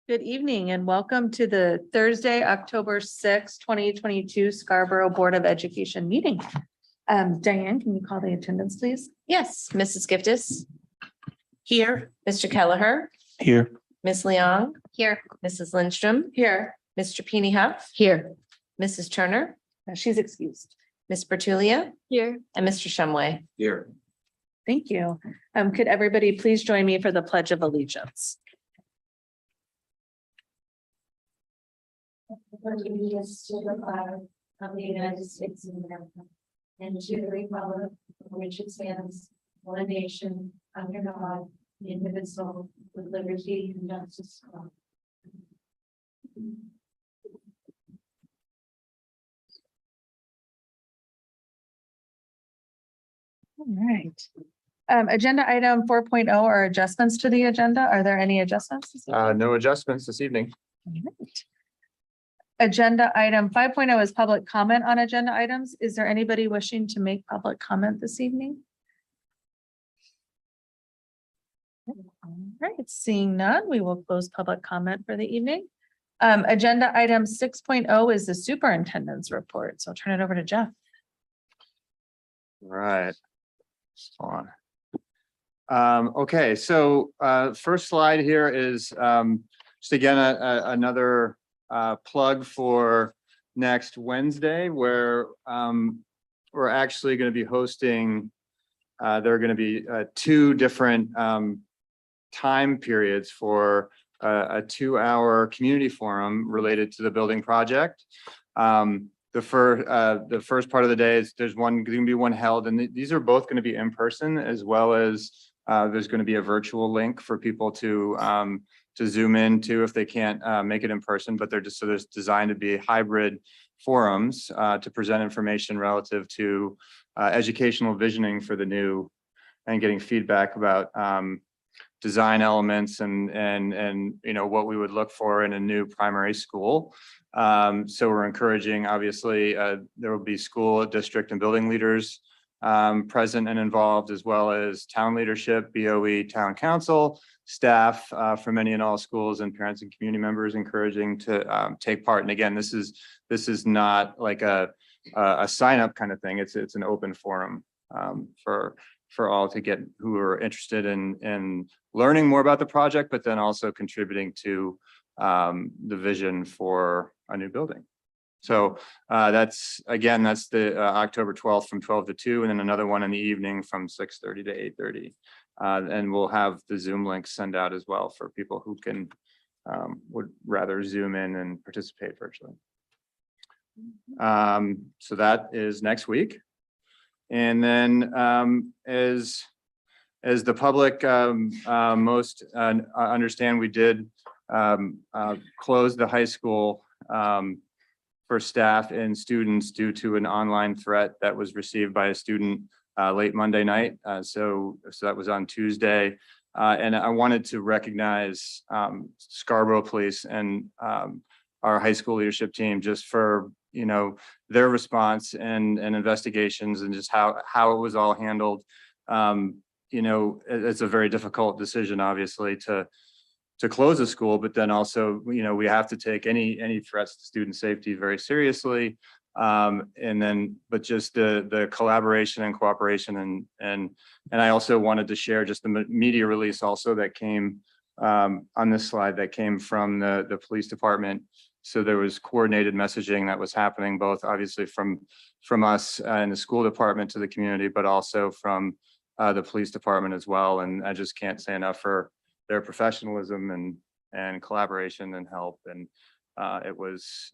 Good evening and welcome to the Thursday, October 6th, 2022 Scarborough Board of Education meeting. Diane, can you call the attendance, please? Yes, Mrs. Giftis. Here. Mr. Kelleher. Here. Ms. Leong. Here. Mrs. Lindstrom. Here. Mr. Peony Huff. Here. Mrs. Turner. She's excused. Ms. Bertulia. Here. And Mr. Shumway. Here. Thank you. Could everybody please join me for the Pledge of Allegiance? Allegiance to the flag of the United States of America and to the republic for which it stands, one nation, under God, indivisible, with liberty and justice for all. All right. Agenda item 4.0 are adjustments to the agenda. Are there any adjustments? No adjustments this evening. All right. Agenda item 5.0 is public comment on agenda items. Is there anybody wishing to make public comment this evening? All right, seeing none, we will close public comment for the evening. Agenda item 6.0 is the superintendent's report. So I'll turn it over to Jeff. All right. Hold on. Okay, so first slide here is just again another plug for next Wednesday, where we're actually going to be hosting. There are going to be two different time periods for a 2-hour community forum related to the building project. The first part of the day is there's going to be one held, and these are both going to be in person, as well as there's going to be a virtual link for people to zoom into if they can't make it in person, but they're designed to be hybrid forums to present information relative to educational visioning for the new, and getting feedback about design elements and you know what we would look for in a new primary school. So we're encouraging, obviously, there will be school, district, and building leaders present and involved, as well as town leadership, BOE, town council, staff from any and all schools, and parents and community members encouraging to take part. And again, this is not like a sign up kind of thing. It's an open forum for all to get who are interested in learning more about the project, but then also contributing to the vision for a new building. So that's the October 12th from 12 to 2, and then another one in the evening from 6:30 to 8:30. And we'll have the Zoom link send out as well for people who can would rather Zoom in and participate virtually. So that is next week. And then as the public most understand, we did close the high school for staff and students due to an online threat that was received by a student late Monday night. So that was on Tuesday. And I wanted to recognize Scarborough Police and our high school leadership team just for, you know, their response and investigations, and just how it was all handled. You know, it's a very difficult decision, obviously, to close a school, but then also, you know, we have to take any threats to student safety very seriously. But just the collaboration and cooperation, and I also wanted to share just the media release also that came on this slide, that came from the police department. So there was coordinated messaging that was happening, both obviously from us and the school department to the community, but also from the police department as well. And I just can't say enough for their professionalism and collaboration and help. And it was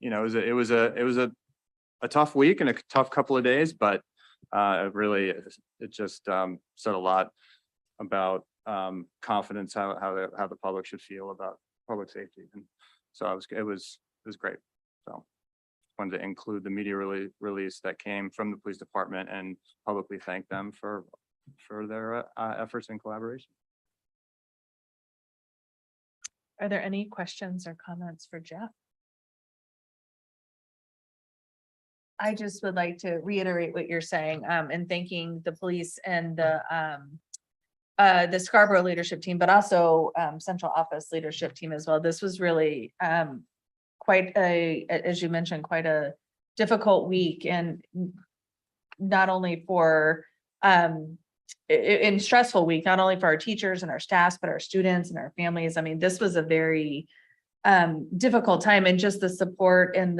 it was a tough week and a tough couple of days, but it just said a lot about confidence, how the public should feel about public safety. And so it was great. So wanted to include the media release that came from the police department and publicly thank them for their efforts and collaboration. Are there any questions or comments for Jeff? I just would like to reiterate what you're saying, and thanking the police and the the Scarborough leadership team, but also central office leadership team as well. This was really quite as you mentioned, quite a difficult week, and not only for in stressful week, not only for our teachers and our staffs, but our students and our families. I mean, this was a very difficult time, and just the support and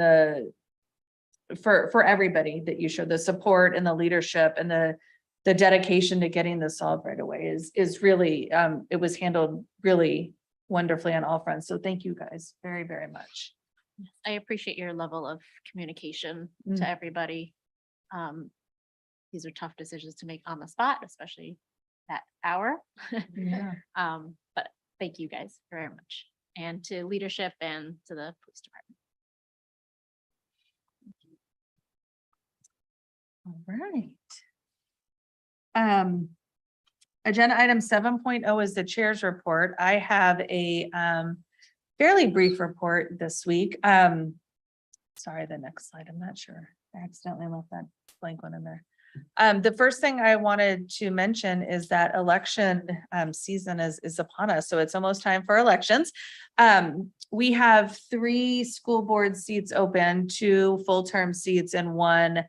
for everybody that you showed, the support and the leadership and the dedication to getting this solved right away is really it was handled really wonderfully on all fronts. So thank you guys very, very much. I appreciate your level of communication Mm. to everybody. These are tough decisions to make on the spot, especially that hour. Yeah. But thank you guys very much, and to leadership and to the police department. All right. Agenda item 7.0 is the chair's report. I have a fairly brief report this week. Sorry, the next slide, I'm not sure. I accidentally left that blank one in there. The first thing I wanted to mention is that election season is upon us. So it's almost time for elections. We have 3 school board seats open, 2 full-term seats, and 1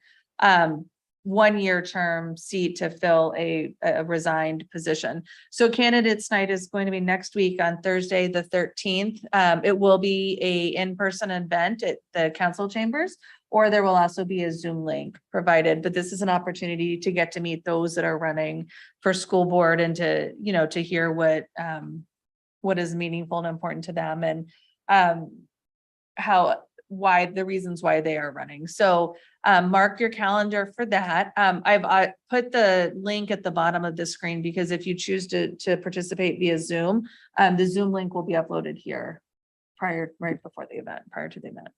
one-year term seat to fill a resigned position. So candidates night is going to be next week on Thursday, the 13th. It will be a in-person event at the council chambers, or there will also be a Zoom link provided. But this is an opportunity to get to meet those that are running for school board and to, you know, to hear what is meaningful and important to them, and why the reasons why they are running. So mark your calendar for that. I've put the link at the bottom of the screen, because if you choose to participate via Zoom, the Zoom link will be uploaded here right before the event, prior to the event.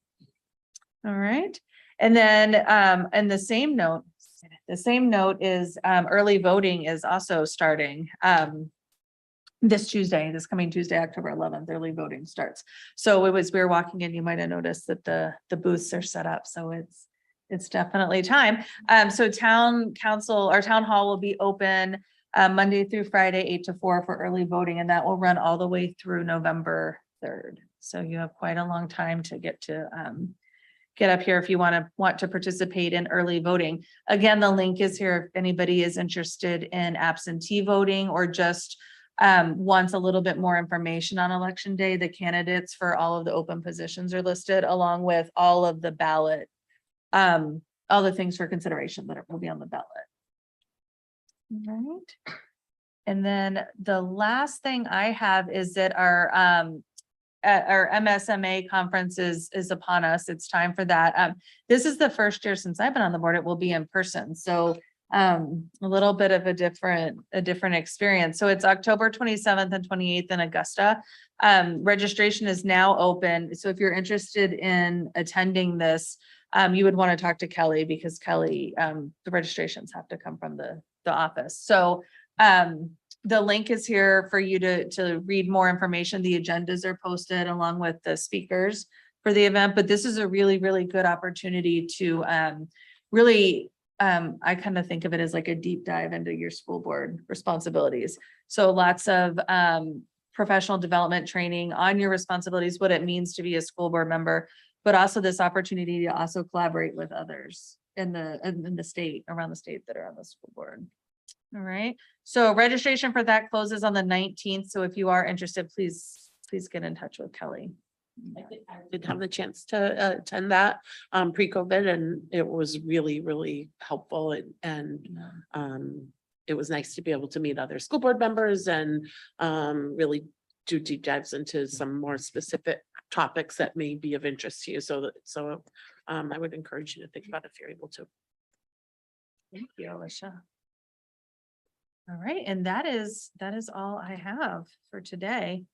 All right. And then and the same note is early voting is also starting this coming Tuesday, October 11th, early voting starts. So we were walking in, you might have noticed that the booths are set up. So it's definitely time. So town hall will be open Monday through Friday, 8 to 4 for early voting, and that will run all the way through November 3rd. So you have quite a long time to get up here if you want to participate in early voting. Again, the link is here if anybody is interested in absentee voting, or just wants a little bit more information on election day. The candidates for all of the open positions are listed, along with all of the ballot, all the things for consideration that will be on the ballot. All right. And then the last thing I have is that our MSMA conference is upon us. It's time for that. This is the first year since I've been on the board, it will be in person. So a little bit of a different experience. So it's October 27th and 28th in Augusta. Registration is now open. So if you're interested in attending this, you would want to talk to Kelly, because Kelly, the registrations have to come from the office. So the link is here for you to read more information. The agendas are posted along with the speakers for the event, but this is a really, really good opportunity to really, I kind of think of it as like a deep dive into your school board responsibilities. So lots of professional development training on your responsibilities, what it means to be a school board member, but also this opportunity to also collaborate with others in the state, around the state, that are on the school board. All right. So registration for that closes on the 19th. So if you are interested, please get in touch with Kelly. I did have the chance to attend that pre-COVID, and it was really, really helpful, and it was nice to be able to meet other school board members and really do deep dives into some more specific topics that may be of interest to you. So I would encourage you to think about it if you're able to. Thank you, Alicia. All right, and that is all I have for today.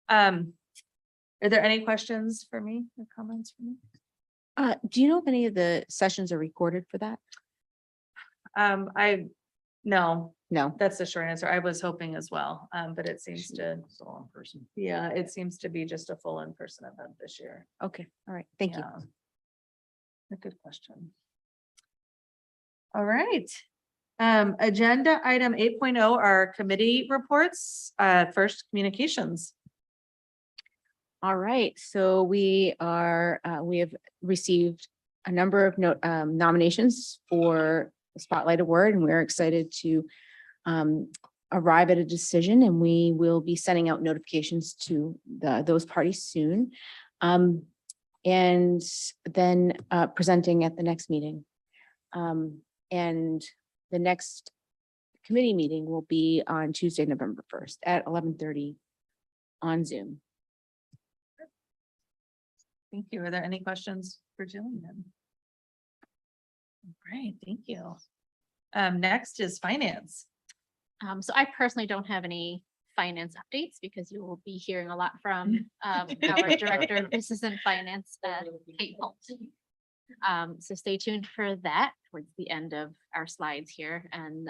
Are there any questions for me or comments for me? Do you know if any of the sessions are recorded for that? No, that's the short answer. I was hoping as well, but it seems to, yeah, it seems to be just a full in-person event this year. Okay, all right, thank you. A good question. All right. Agenda item 8.0 are committee reports. First, communications. All right, so we have received a number of nominations for the Spotlight Award, and we're excited to arrive at a decision, and we will be sending out notifications to those parties soon. And then presenting at the next meeting. And the next committee meeting will be on Tuesday, November 1st at 11:30 on Zoom. Thank you. Are there any questions for Jillian? Great, thank you. Next is finance. So I personally don't have any finance updates because you will be hearing a lot from our Director of Business and Finance, Kate Holt. So stay tuned for that towards the end of our slides here. And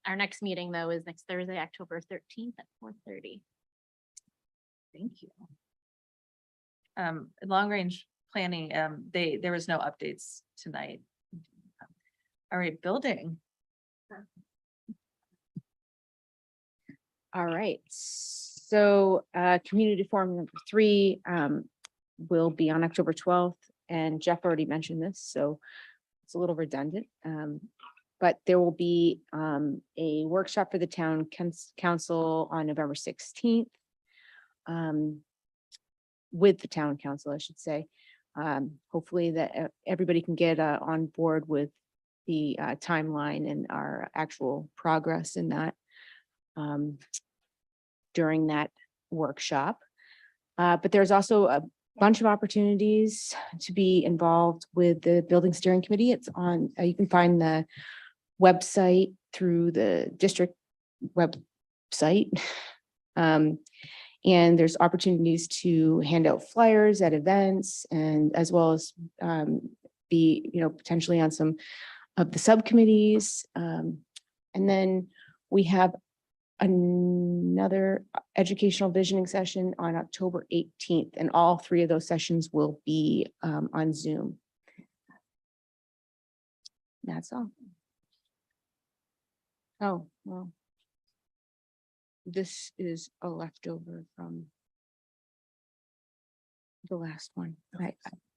our next meeting though is next Thursday, October 13th at 4:30. Thank you. Long range planning, there was no updates tonight. All right, building. All right, so community forum number 3 will be on October 12th, and Jeff already mentioned this, so it's a little redundant. But there will be a workshop for the town council on November 16th. With the town council, I should say. Hopefully that everybody can get on board with the timeline and our actual progress in that during that workshop. But there's also a bunch of opportunities to be involved with the building steering committee. It's on, you can find the website through the district website. And there's opportunities to hand out flyers at events and as well as be, potentially on some of the subcommittees. And then we have another educational visioning session on October 18th, and all 3 of those sessions will be on Zoom. That's all. Oh, well. This is a leftover from the last one.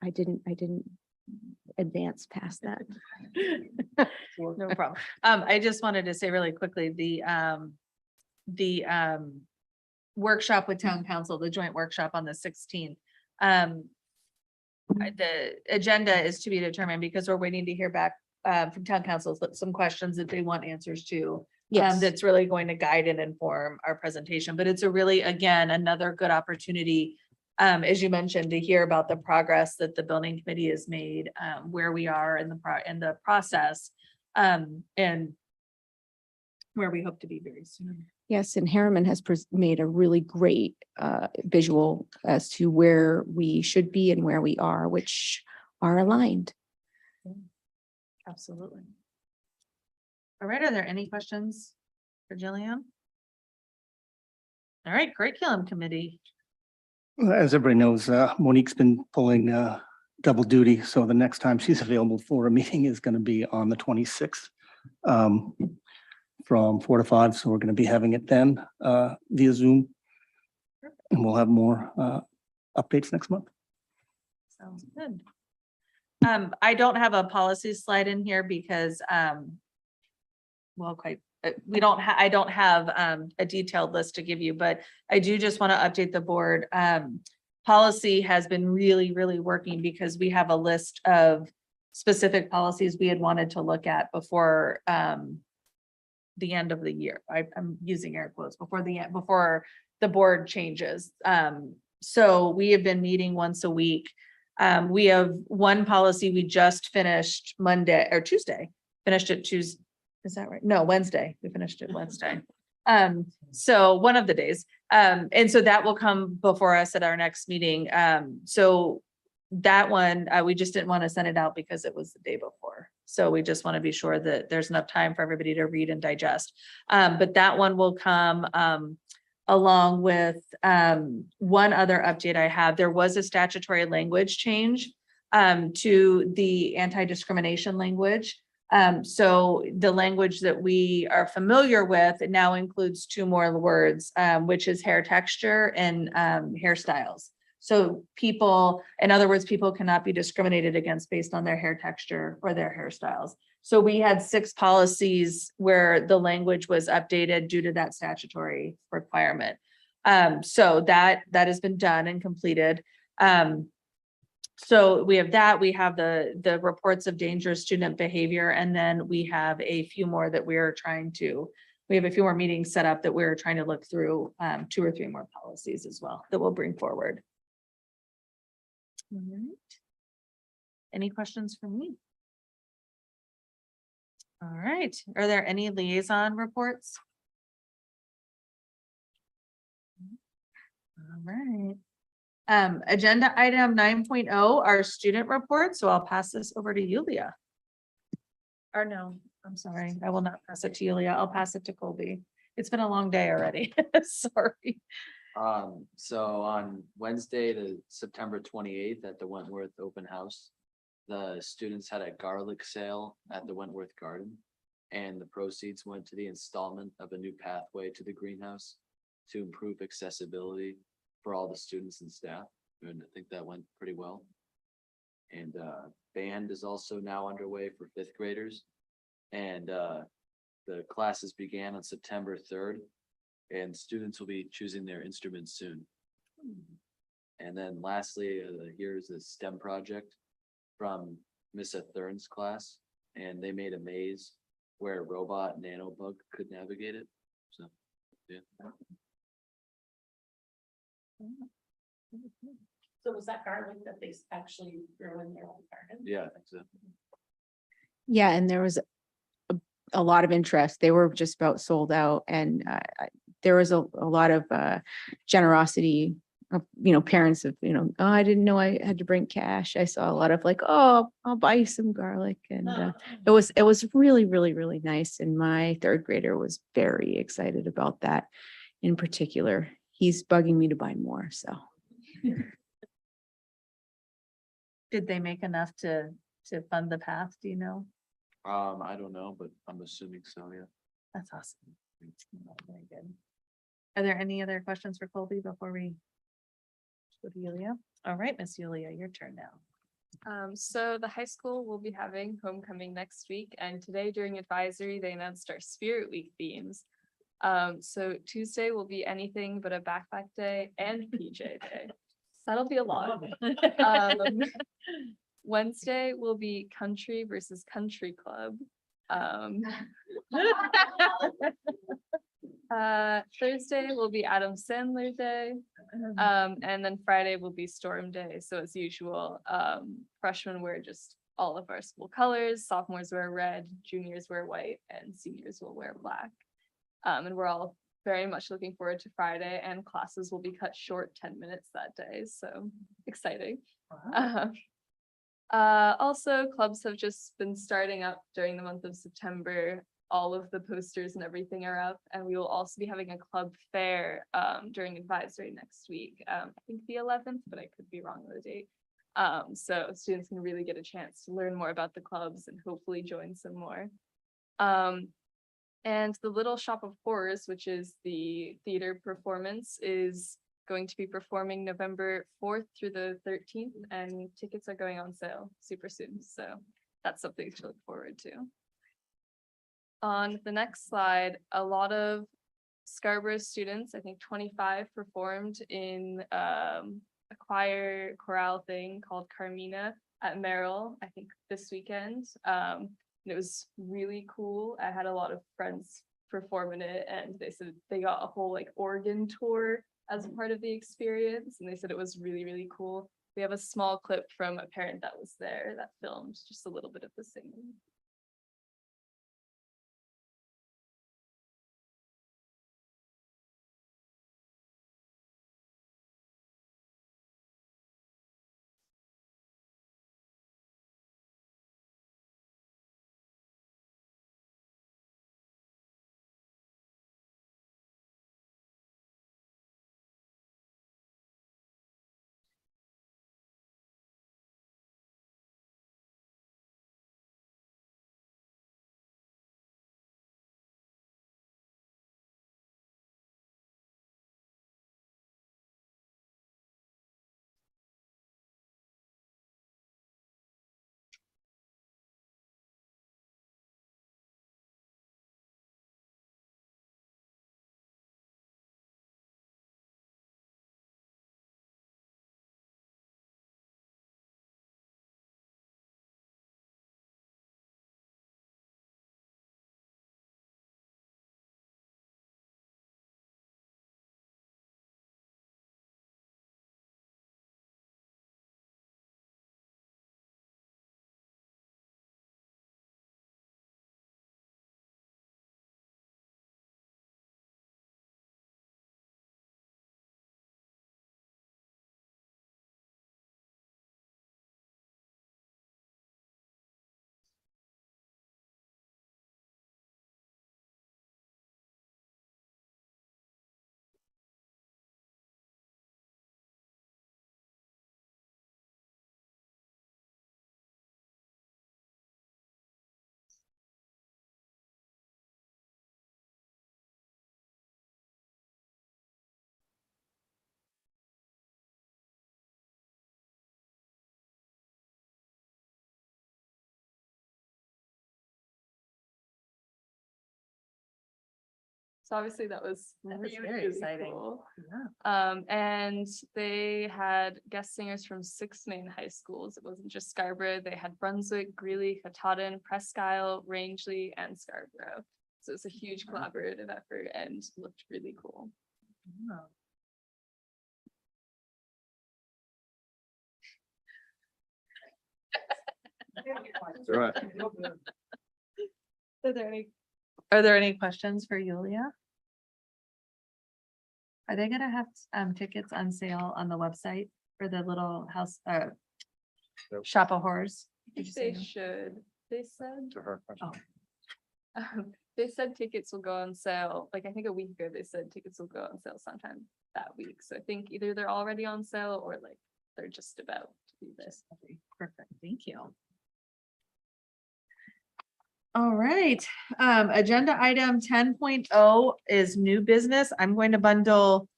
I didn't advance past that. No problem. I just wanted to say really quickly, the workshop with town council, the joint workshop on the 16th. The agenda is to be determined because we're waiting to hear back from town council, some questions that they want answers to. Yes. That's really going to guide and inform our presentation, but it's a really, again, another good opportunity, as you mentioned, to hear about the progress that the building committee has made, where we are in the process, and where we hope to be very soon. Yes, and Harriman has made a really great visual as to where we should be and where we are, which are aligned. Absolutely. All right, are there any questions for Jillian? All right, curriculum committee. As everybody knows, Monique's been pulling double duty, so the next time she's available for a meeting is going to be on the 26th from 4 to 5. So we're going to be having it then via Zoom, and we'll have more updates next month. Sounds good. I don't have a policy slide in here because I don't have a detailed list to give you, but I do just want to update the board. Policy has been really, really working because we have a list of specific policies we had wanted to look at before the end of the year. I'm using air quotes before the board changes. So we have been meeting once a week. We have one policy we just finished Monday or Tuesday, finished it Tuesday. Is that right? No, Wednesday. We finished it Wednesday. So one of the days. And so that will come before us at our next meeting. So that one, we just didn't want to send it out because it was the day before. So we just want to be sure that there's enough time for everybody to read and digest. But that one will come along with one other update I have. There was a statutory language change to the anti-discrimination language. So the language that we are familiar with, it now includes two more words, which is hair texture and hairstyles. So people, in other words, people cannot be discriminated against based on their hair texture or their hairstyles. So we had 6 policies where the language was updated due to that statutory requirement. So that has been done and completed. So we have that, we have the reports of dangerous student behavior, and then we have a few more that we have a few more meetings set up that we're trying to look through, 2 or 3 more policies as well that we'll bring forward. All right. Any questions for me? All right, are there any liaison reports? All right. Agenda item 9.0, our student report. So I'll pass this over to Yulia. Or no, I'm sorry. I will not pass it to Yulia. I'll pass it to Colby. It's been a long day already. Sorry. So on Wednesday, the September 28th at the Wentworth Open House, the students had a garlic sale at the Wentworth Garden. And the proceeds went to the installment of a new pathway to the greenhouse to improve accessibility for all the students and staff. And I think that went pretty well. And band is also now underway for 5th graders. And the classes began on September 3rd. And students will be choosing their instruments soon. And then lastly, here's a STEM project from Msma Thurn's class. And they made a maze where a robot nanobug could navigate it. So, yeah. So was that garlic that they actually grew in their own garden? Yeah, I think so. Yeah, and there was a lot of interest. They were just about sold out, and there was a lot of generosity of, parents of, oh, I didn't know I had to bring cash. I saw a lot of like, oh, I'll buy you some garlic. And it was really, really, really nice. And my 3rd grader was very excited about that in particular. He's bugging me to buy more, so. Did they make enough to fund the path? Do you know? I don't know, but I'm assuming so, yeah. That's awesome. Very good. Are there any other questions for Colby before we go to Yulia? All right, Miss Yulia, your turn now. So the high school will be having homecoming next week, and today during advisory, they announced our Spirit Week themes. So Tuesday will be anything but a backpack day and PJ day. That'll be a lot. Wednesday will be country versus country club. Thursday will be Adam Sandler day. And then Friday will be Storm Day. So as usual, freshmen wear just all of our school colors, sophomores wear red, juniors wear white, and seniors will wear black. And we're all very much looking forward to Friday, and classes will be cut short 10 minutes that day. So exciting. Also, clubs have just been starting up during the month of September. All of the posters and everything are up, and we will also be having a club fair during advisory next week. I think the 11th, but I could be wrong on the date. So students can really get a chance to learn more about the clubs and hopefully join some more. And the Little Shop of Horrors, which is the theater performance, is going to be performing November 4th through the 13th, and tickets are going on sale super soon. So that's something to look forward to. On the next slide, a lot of Scarborough students, I think 25, performed in a choir chorale thing called Carmina at Merrill, I think this weekend. And it was really cool. I had a lot of friends perform in it, and they said they got a whole like organ tour as a part of the experience, and they said it was really, really cool. We have a small clip from a parent that was there that filmed just a little bit of the singing. So obviously that was That was really, very really exciting. cool. Yeah. And they had guest singers from 6 main high schools. It wasn't just Scarborough. They had Brunswick, Greeley, Katahdin, Presque Isle, Rangeley, and Scarborough. So it's a huge collaborative effort and looked really cool. Wow. That's right. Are there any questions for Yulia? Are they gonna have tickets on sale on the website for the little house, Nope. Shop of Horrors? I Did you think say they no? should. They said, To her question. they said tickets will go on sale. Like, I think a week ago, they said tickets will go on sale sometime that week. So I think either they're already on sale or like they're just about to do this. Okay, perfect, thank you. All right, agenda item 10.0 is new business. I'm going to bundle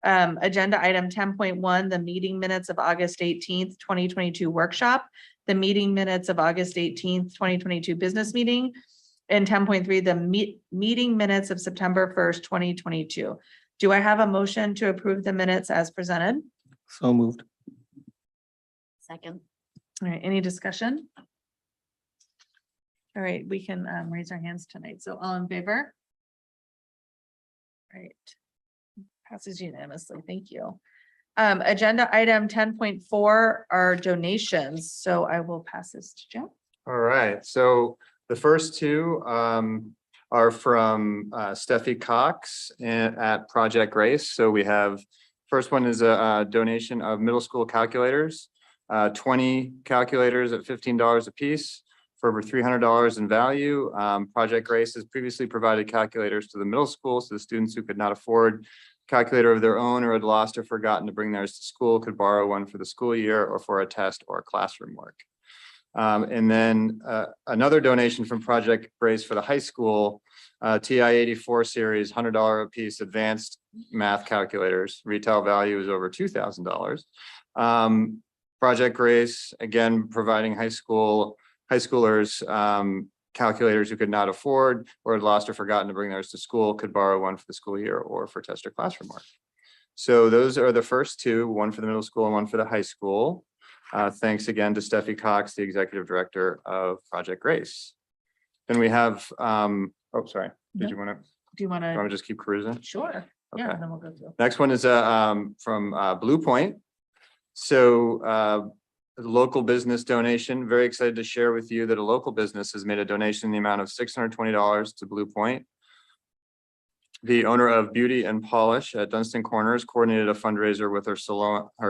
agenda item 10.1, the meeting minutes of August 18th, 2022 workshop, the meeting minutes of August 18th, 2022 business meeting, and 10.3, the meeting minutes of September 1st, 2022. Do I have a motion to approve the minutes as presented? So moved. Second. All right, any discussion? All right, we can raise our hands tonight. So all in favor? Right. Passes unanimously. Thank you. Agenda item 10.4 are donations. So I will pass this to Jeff. All right, so the first two are from Steffi Cox at Project Grace. So we have, first one is a donation of middle school calculators, 20 calculators at $15 a piece for over $300 in value. Project Grace has previously provided calculators to the middle school, so the students who could not afford calculator of their own or had lost or forgotten to bring theirs to school could borrow one for the school year or for a test or classroom work. And then another donation from Project Grace for the high school, TI 84 series, $100 a piece advanced math calculators. Retail value is over $2,000. Project Grace, again, providing high schoolers calculators who could not afford or had lost or forgotten to bring theirs to school could borrow one for the school year or for test or classroom work. So those are the first two, one for the middle school and one for the high school. Thanks again to Steffi Cox, the executive director of Project Grace. Then we have, oh, sorry, did you want to Do you want to? just keep cruising? Sure. Yeah, Okay. and then we'll go through. Next one is from Blue Point. So the local business donation, very excited to share with you that a local business has made a donation in the amount of $620 to Blue Point. The owner of Beauty and Polish at Dunstan Corners coordinated a fundraiser with her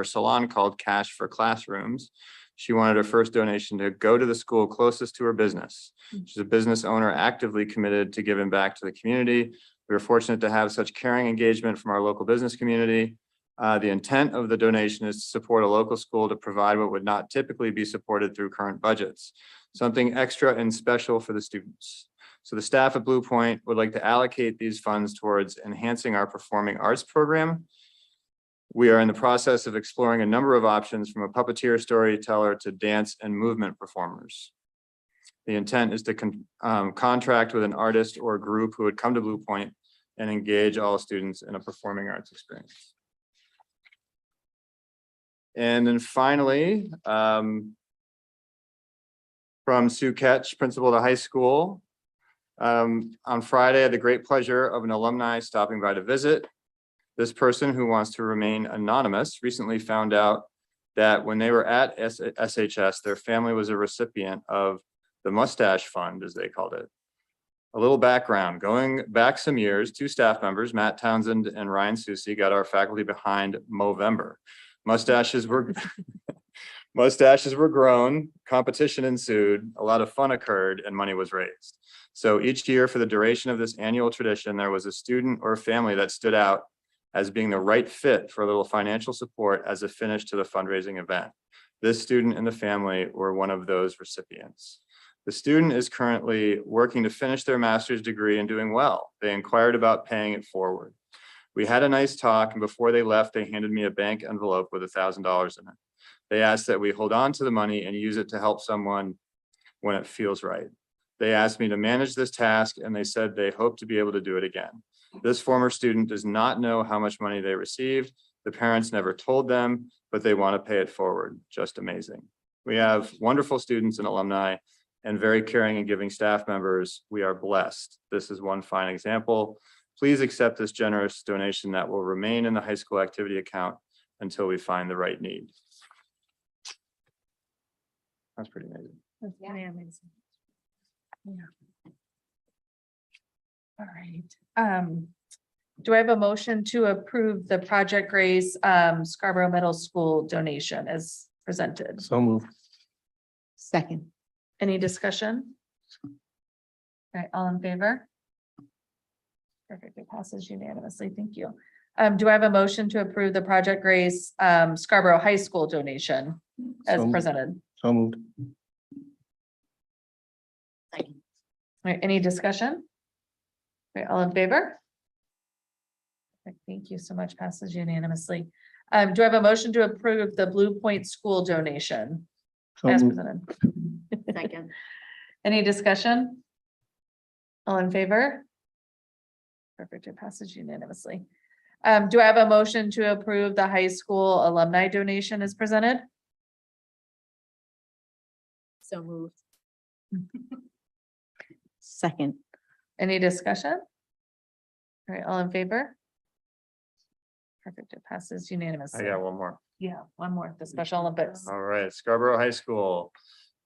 salon called Cash for Classrooms. She wanted her first donation to go to the school closest to her business. She's a business owner actively committed to giving back to the community. We are fortunate to have such caring engagement from our local business community. The intent of the donation is to support a local school to provide what would not typically be supported through current budgets, something extra and special for the students. So the staff at Blue Point would like to allocate these funds towards enhancing our performing arts program. We are in the process of exploring a number of options from a puppeteer storyteller to dance and movement performers. The intent is to contract with an artist or group who would come to Blue Point and engage all students in a performing arts experience. And then finally, from Sue Ketch, principal of the high school. On Friday, I had the great pleasure of an alumni stopping by to visit. This person, who wants to remain anonymous, recently found out that when they were at SHS, their family was a recipient of the Mustache Fund, as they called it. A little background, going back some years, two staff members, Matt Townsend and Ryan Susi, got our faculty behind Movember. Mustaches were grown, competition ensued, a lot of fun occurred, and money was raised. So each year for the duration of this annual tradition, there was a student or a family that stood out as being the right fit for a little financial support as a finish to the fundraising event. This student and the family were one of those recipients. The student is currently working to finish their master's degree and doing well. They inquired about paying it forward. We had a nice talk, and before they left, they handed me a bank envelope with $1,000 in it. They asked that we hold on to the money and use it to help someone when it feels right. They asked me to manage this task, and they said they hope to be able to do it again. This former student does not know how much money they received. The parents never told them, but they want to pay it forward. Just amazing. We have wonderful students and alumni and very caring and giving staff members. We are blessed. This is one fine example. Please accept this generous donation that will remain in the high school activity account until we find the right need. That's pretty amazing. That's pretty amazing. Yeah. All right. Do I have a motion to approve the Project Grace Scarborough Middle School donation as presented? So moved. Second. Any discussion? All right, all in favor? Perfect, it passes unanimously. Thank you. Do I have a motion to approve the Project Grace Scarborough High School donation as So- presented? So moved. Second. All right, any discussion? All right, all in favor? Perfect, thank you so much. Passes unanimously. Do I have a motion to approve the Blue Point School donation So as moved. presented? Second. Any discussion? All in favor? Perfect, it passes unanimously. Do I have a motion to approve the high school alumni donation as presented? So moved. Second. Any discussion? All right, all in favor? Perfect, it passes I unanimously. got one more. Yeah, one more, the Special Olympics. All right, Scarborough High School.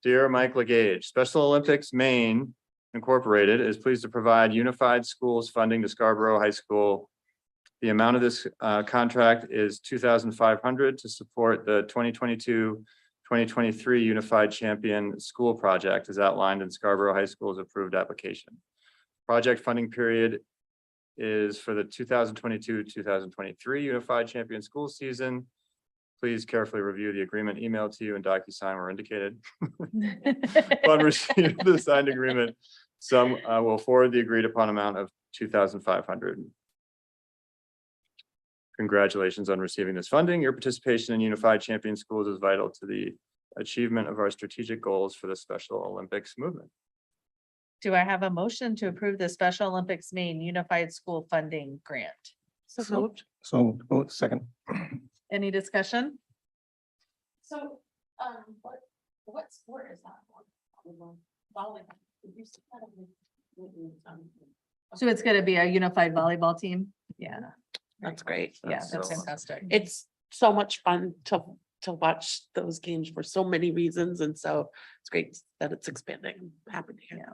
Dear Mike Legage, Special Olympics Maine Incorporated is pleased to provide unified schools funding to Scarborough High School. The amount of this contract is $2,500 to support the 2022-2023 Unified Champion School Project as outlined in Scarborough High School's approved application. Project funding period is for the 2022-2023 Unified Champion School season. Please carefully review the agreement emailed to you and DocuSign where indicated. Upon receipt of the signed agreement, some will forward the agreed upon amount of $2,500. Congratulations on receiving this funding. Your participation in Unified Champion Schools is vital to the achievement of our strategic goals for the Special Olympics movement. Do I have a motion to approve the Special Olympics Maine Unified School Funding Grant? So moved. So moved. Oh, second. Any discussion? So, what sport is that? So it's gonna be a unified volleyball team? Yeah, That's great. yeah, That's that's so- fantastic. It's so much fun to watch those games for so many reasons, and so it's great that it's expanding. I'm happy to hear. Yeah,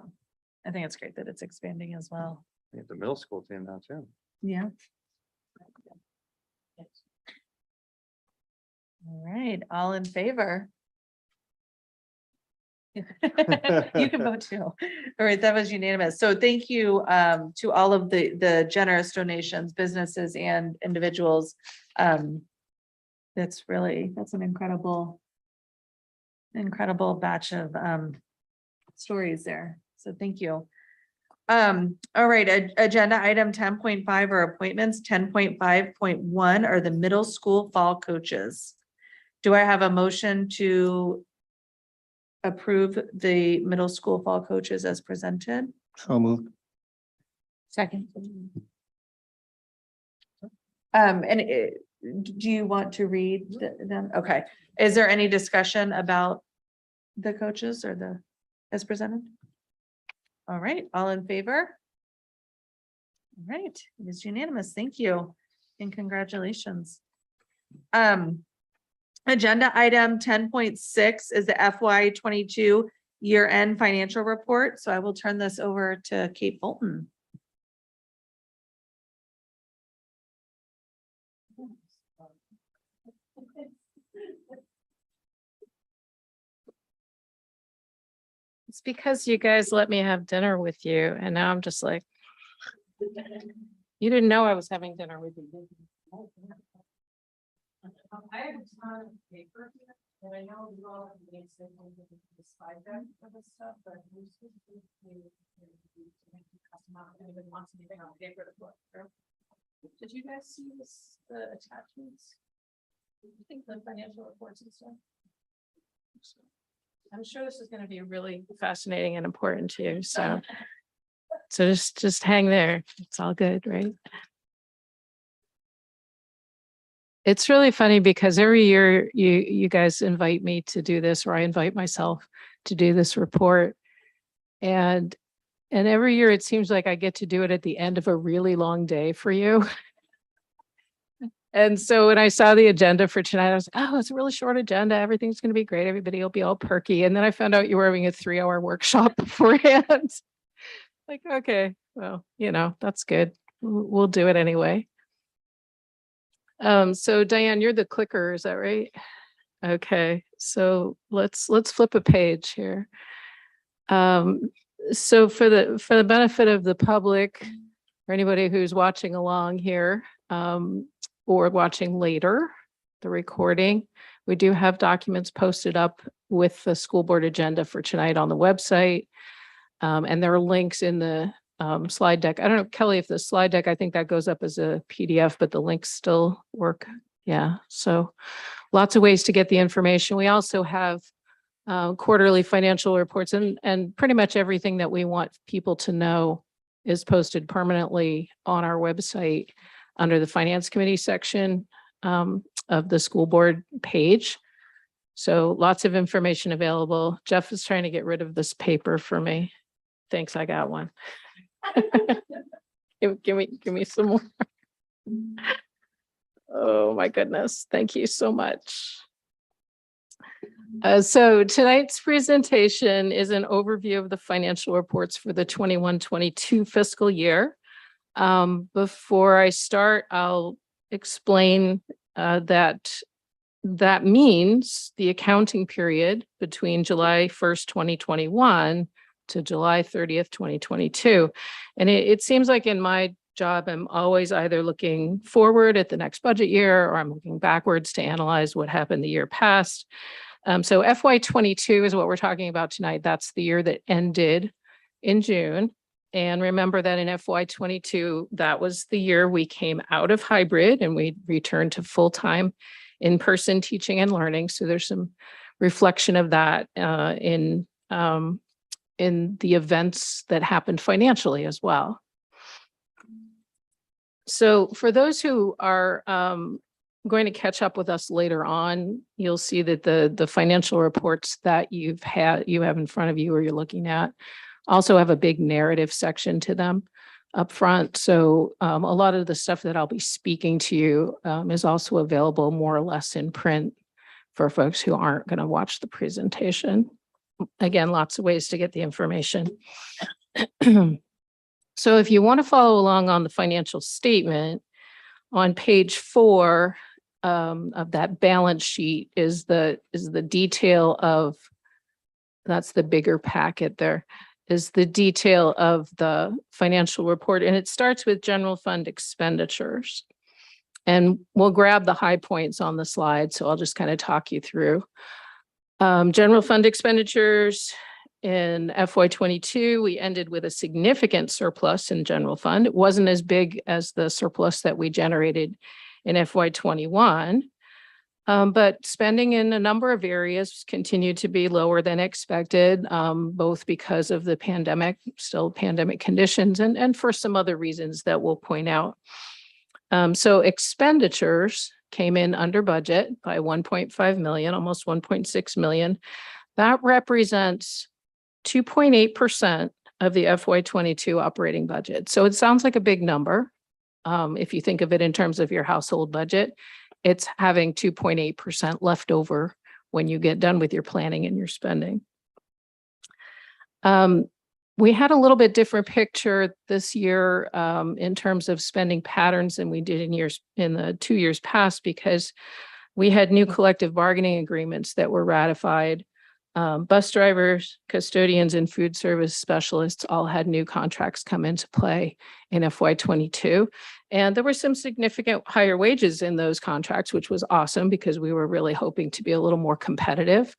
I think it's great that it's expanding as well. We have the middle school team now too. Yeah. All right, all in favor? You can vote too. All right, that was unanimous. So thank you to all of the generous donations, businesses and individuals. That's an incredible batch of stories there. So thank you. All right, agenda item 10.5 are appointments. 10.5.1 are the middle school fall coaches. Do I have a motion to approve the middle school fall coaches as presented? So moved. Second. Do you want to read them? Okay. Is there any discussion about the coaches or as presented? All right, all in favor? All right, it is unanimous. Thank you and congratulations. Agenda item 10.6 is the FY22 year-end financial report. So I will turn this over to Kate Bolton. It's because you guys let me have dinner with you, and now I'm just like, you didn't know I was having dinner with you. did you? I have a ton of paper here, and I know you all have made some the slide deck for this stuff, but we should anyone wants anything on paper to put through. Did you guys see this, the attachments? I think the financial reports and stuff. I'm sure this is gonna be really fascinating and important too, so So just hang there. It's all good, right? It's really funny because every year you guys invite me to do this, or I invite myself to do this report. And every year it seems like I get to do it at the end of a really long day for you. And so when I saw the agenda for tonight, I was like, oh, it's a really short agenda. Everything's going to be great. Everybody will be all perky. And then I found out you were having a 3-hour workshop beforehand. Like, okay, well, that's good. We'll do it anyway. So Diane, you're the clicker, is that right? Okay, so let's flip a page here. So for the benefit of the public, or anybody who's watching along here, or watching later, the recording, we do have documents posted up with the school board agenda for tonight on the website. And there are links in the slide deck. I don't know, Kelly, if the slide deck, I think that goes up as a PDF, but the links still work. Yeah, so lots of ways to get the information. We also have quarterly financial reports, and pretty much everything that we want people to know is posted permanently on our website under the Finance Committee section of the school board page. So lots of information available. Jeff is trying to get rid of this paper for me. Thanks, I got one. Give me some more. Oh my goodness, thank you so much. So tonight's presentation is an overview of the financial reports for the 21-22 fiscal year. Before I start, I'll explain that means the accounting period between July 1st, 2021 to July 30th, 2022. And it seems like in my job, I'm always either looking forward at the next budget year, or I'm looking backwards to analyze what happened the year past. So FY22 is what we're talking about tonight. That's the year that ended in June. And remember that in FY22, that was the year we came out of hybrid and we returned to full-time in-person teaching and learning. So there's some reflection of that in the events that happened financially as well. So for those who are going to catch up with us later on, you'll see that the financial reports that you have in front of you or you're looking at also have a big narrative section to them up front. So a lot of the stuff that I'll be speaking to you is also available more or less in print for folks who aren't going to watch the presentation. Again, lots of ways to get the information. So if you want to follow along on the financial statement, on page 4 of that balance sheet is the detail of, that's the bigger packet there, is the detail of the financial report. And it starts with general fund expenditures. And we'll grab the high points on the slide. So I'll just kind of talk you through. General fund expenditures in FY22, we ended with a significant surplus in general fund. It wasn't as big as the surplus that we generated in FY21, but spending in a number of areas continued to be lower than expected, both because of the pandemic, still pandemic conditions, and for some other reasons that we'll point out. So expenditures came in under budget by 1.5 million, almost 1.6 million. That represents 2.8% of the FY22 operating budget. So it sounds like a big number. If you think of it in terms of your household budget, it's having 2.8% left over when you get done with your planning and your spending. We had a little bit different picture this year in terms of spending patterns than we did in the 2 years past, because we had new collective bargaining agreements that were ratified. Bus drivers, custodians, and food service specialists all had new contracts come into play in FY22. And there were some significant higher wages in those contracts, which was awesome because we were really hoping to be a little more competitive.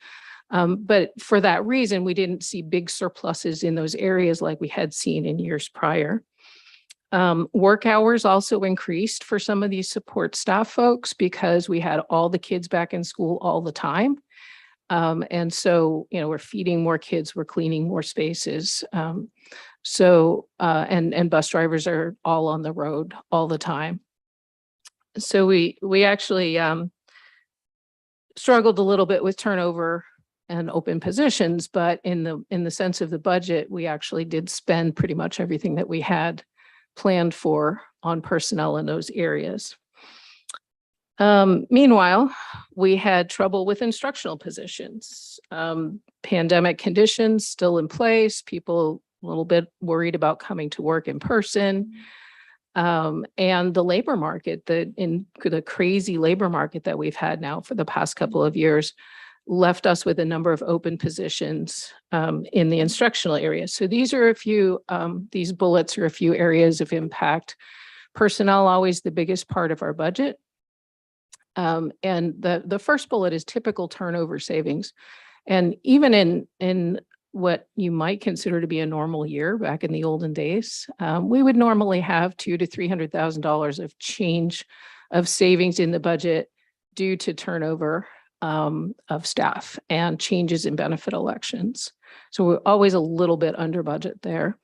But for that reason, we didn't see big surpluses in those areas like we had seen in years prior. Work hours also increased for some of these support staff folks because we had all the kids back in school all the time. And so, we're feeding more kids, we're cleaning more spaces. So, and bus drivers are all on the road all the time. So we actually struggled a little bit with turnover and open positions, but in the sense of the budget, we actually did spend pretty much everything that we had planned for on personnel in those areas. Meanwhile, we had trouble with instructional positions. Pandemic conditions still in place, people a little bit worried about coming to work in person. And the labor market, the crazy labor market that we've had now for the past couple of years left us with a number of open positions in the instructional area. So these are a few, these bullets are a few areas of impact. Personnel, always the biggest part of our budget. And the first bullet is typical turnover savings. And even in what you might consider to be a normal year back in the olden days, we would normally have $200,000 to $300,000 of change of savings in the budget due to turnover of staff and changes in benefit elections. So we're always a little bit under budget there.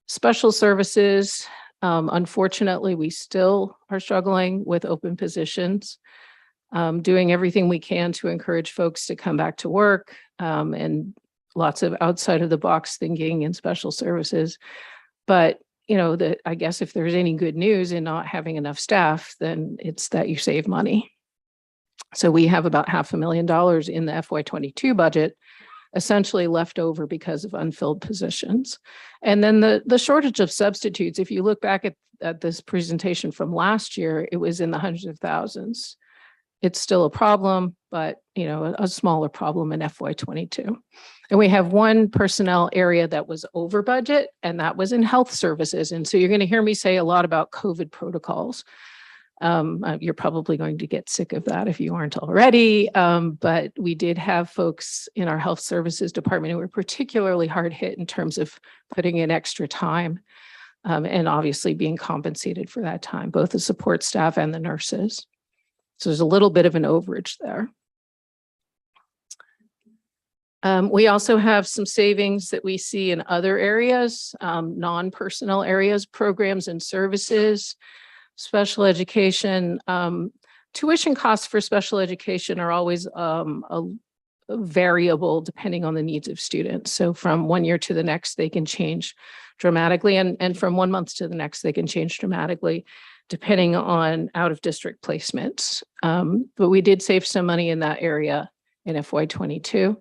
Special services, unfortunately, we still are struggling with open positions. Doing everything we can to encourage folks to come back to work, and lots of outside of the box thinking in special services. But, you know, I guess if there's any good news in not having enough staff, then it's that you save money. So we have about $500,000 in the FY22 budget, essentially left over because of unfilled positions. And then the shortage of substitutes, if you look back at this presentation from last year, it was in the hundreds of thousands. It's still a problem, but you know, a smaller problem in FY22. And we have one personnel area that was over budget, and that was in health services. And so you're going to hear me say a lot about COVID protocols. You're probably going to get sick of that if you aren't already. But we did have folks in our health services department who were particularly hard hit in terms of putting in extra time, and obviously being compensated for that time, both the support staff and the nurses. So there's a little bit of an overage there. We also have some savings that we see in other areas, non-personnel areas, programs and services, special education. Tuition costs for special education are always a variable depending on the needs of students. So from one year to the next, they can change dramatically. And from 1 month to the next, they can change dramatically, depending on out-of-district placements. But we did save some money in that area in FY22.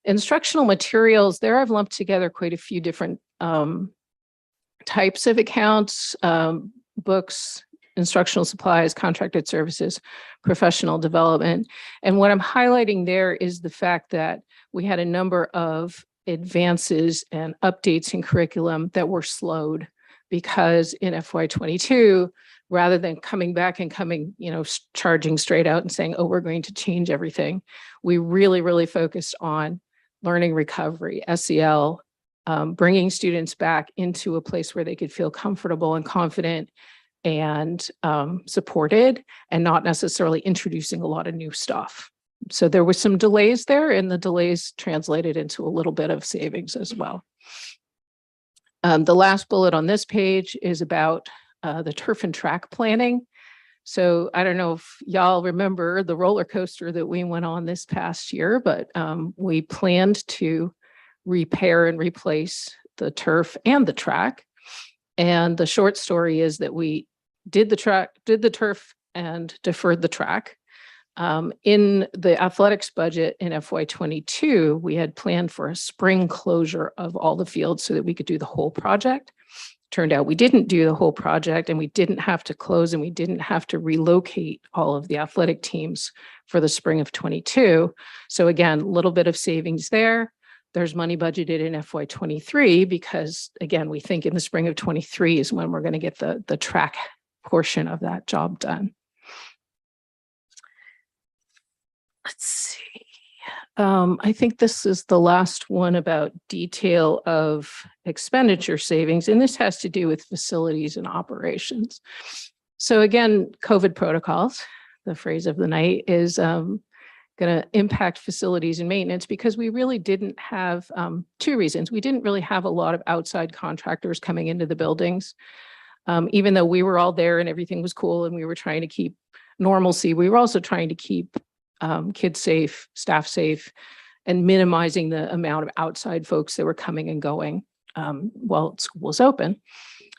Instructional materials, there I've lumped together quite a few different types of accounts, books, instructional supplies, contracted services, professional development. And what I'm highlighting there is the fact that we had a number of advances and updates in curriculum that were slowed because in FY22, rather than coming back and charging straight out and saying, oh, we're going to change everything, we really focused on learning recovery, SEL, bringing students back into a place where they could feel comfortable and confident and supported, and not necessarily introducing a lot of new stuff. So there were some delays there, and the delays translated into a little bit of savings as well. The last bullet on this page is about the turf and track planning. So I don't know if y'all remember the roller coaster that we went on this past year, but we planned to repair and replace the turf and the track. And the short story is that we did the turf and deferred the track. In the athletics budget in FY22, we had planned for a spring closure of all the fields so that we could do the whole project. Turned out we didn't do the whole project, and we didn't have to close, and we didn't have to relocate all of the athletic teams for the spring of 22. So again, a little bit of savings there. There's money budgeted in FY23 because, again, we think in the spring of 23 is when we're going to get the track portion of that job done. Let's see. I think this is the last one about detail of expenditure savings, and this has to do with facilities and operations. So again, COVID protocols, the phrase of the night is, going to impact facilities and maintenance because we really didn't have two reasons. We didn't really have a lot of outside contractors coming into the buildings. Even though we were all there and everything was cool and we were trying to keep normalcy, we were also trying to keep kids safe, staff safe, and minimizing the amount of outside folks that were coming and going while school was open.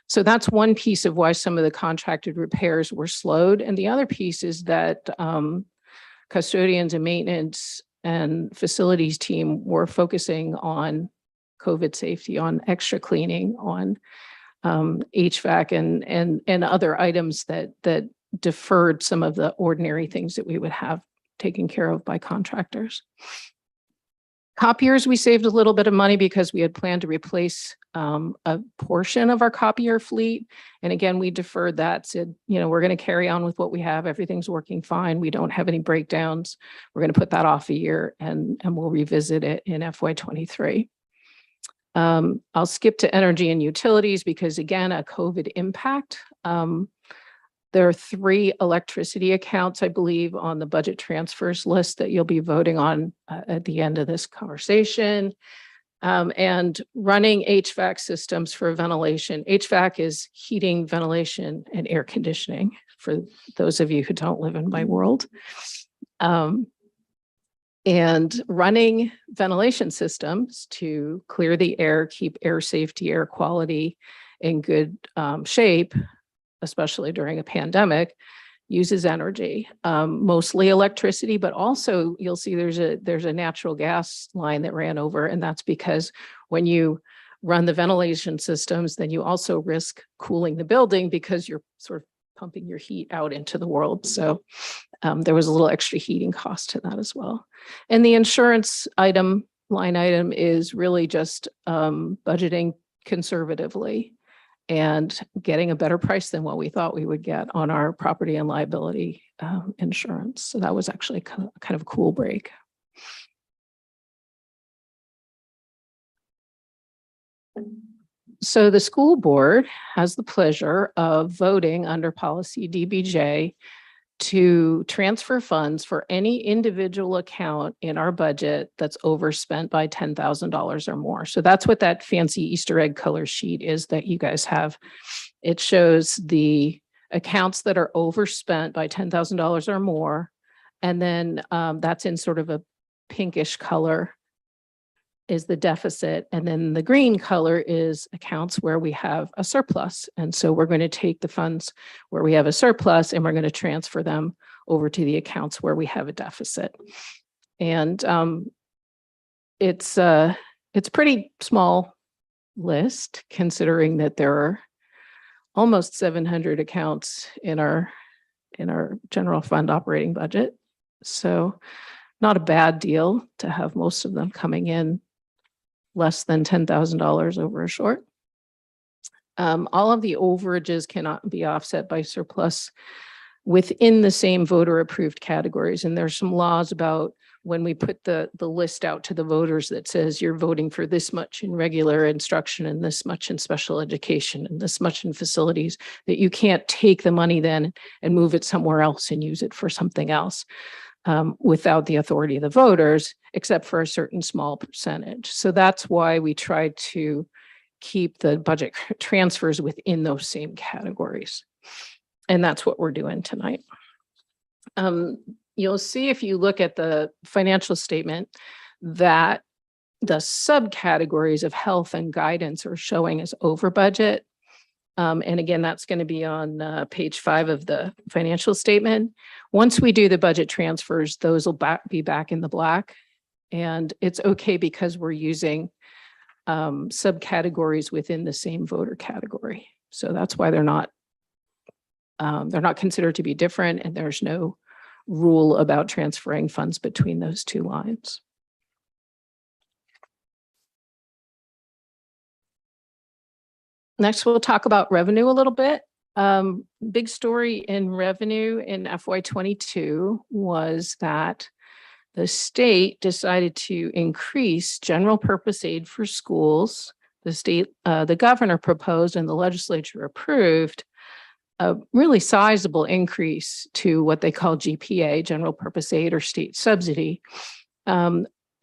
So that's one piece of why some of the contracted repairs were slowed. And the other piece is that custodians and maintenance and facilities team were focusing on COVID safety, on extra cleaning, on HVAC and other items that deferred some of the ordinary things that we would have taken care of by contractors. Copiers, we saved a little bit of money because we had planned to replace a portion of our copier fleet. And again, we deferred that, said, we're going to carry on with what we have. Everything's working fine. We don't have any breakdowns. We're going to put that off a year and we'll revisit it in FY23. I'll skip to energy and utilities because again, a COVID impact. There are 3 electricity accounts, I believe, on the budget transfers list that you'll be voting on at the end of this conversation. And running HVAC systems for ventilation. HVAC is heating, ventilation, and air conditioning for those of you who don't live in my world. And running ventilation systems to clear the air, keep air safety, air quality in good shape, especially during a pandemic, uses energy, mostly electricity, but also you'll see there's a natural gas line that ran over. And that's because when you run the ventilation systems, then you also risk cooling the building because you're sort of pumping your heat out into the world. So there was a little extra heating cost to that as well. And the insurance line item is really just budgeting conservatively and getting a better price than what we thought we would get on our property and liability insurance. So that was actually kind of a cool break. So the school board has the pleasure of voting under policy DBJ to transfer funds for any individual account in our budget that's overspent by $10,000 or more. So that's what that fancy Easter egg color sheet is that you guys have. It shows the accounts that are overspent by $10,000 or more. And then that's in sort of a pinkish color is the deficit. And then the green color is accounts where we have a surplus. And so we're going to take the funds where we have a surplus and we're going to transfer them over to the accounts where we have a deficit. And it's a pretty small list considering that there are almost 700 accounts in our general fund operating budget. So not a bad deal to have most of them coming in less than $10,000 over a short. All of the overages cannot be offset by surplus within the same voter approved categories. And there's some laws about when we put the list out to the voters that says you're voting for this much in regular instruction and this much in special education and this much in facilities, that you can't take the money then and move it somewhere else and use it for something else. Without the authority of the voters, except for a certain small percentage. So that's why we try to keep the budget transfers within those same categories. And that's what we're doing tonight. You'll see if you look at the financial statement that the subcategories of health and guidance are showing as over budget. And again, that's going to be on page 5 of the financial statement. Once we do the budget transfers, those will be back in the black. And it's okay because we're using subcategories within the same voter category. So that's why they're not considered to be different, and there's no rule about transferring funds between those two lines. Next, we'll talk about revenue a little bit. Big story in revenue in FY22 was that the state decided to increase general purpose aid for schools. The governor proposed and the legislature approved a really sizable increase to what they call GPA, general purpose aid or state subsidy.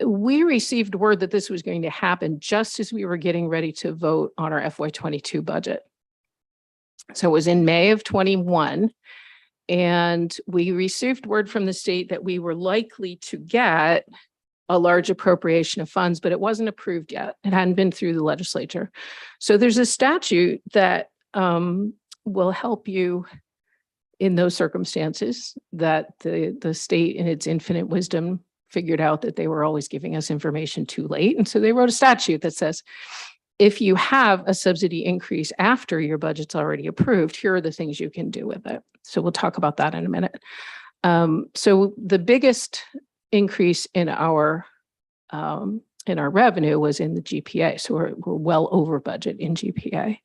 We received word that this was going to happen just as we were getting ready to vote on our FY22 budget. So it was in May of 21. And we received word from the state that we were likely to get a large appropriation of funds, but it wasn't approved yet. It hadn't been through the legislature. So there's a statute that will help you in those circumstances, that the state in its infinite wisdom figured out that they were always giving us information too late. And so they wrote a statute that says, if you have a subsidy increase after your budget's already approved, here are the things you can do with it. So we'll talk about that in a minute. So the biggest increase in our revenue was in the GPA. So we're well over budget in GPA.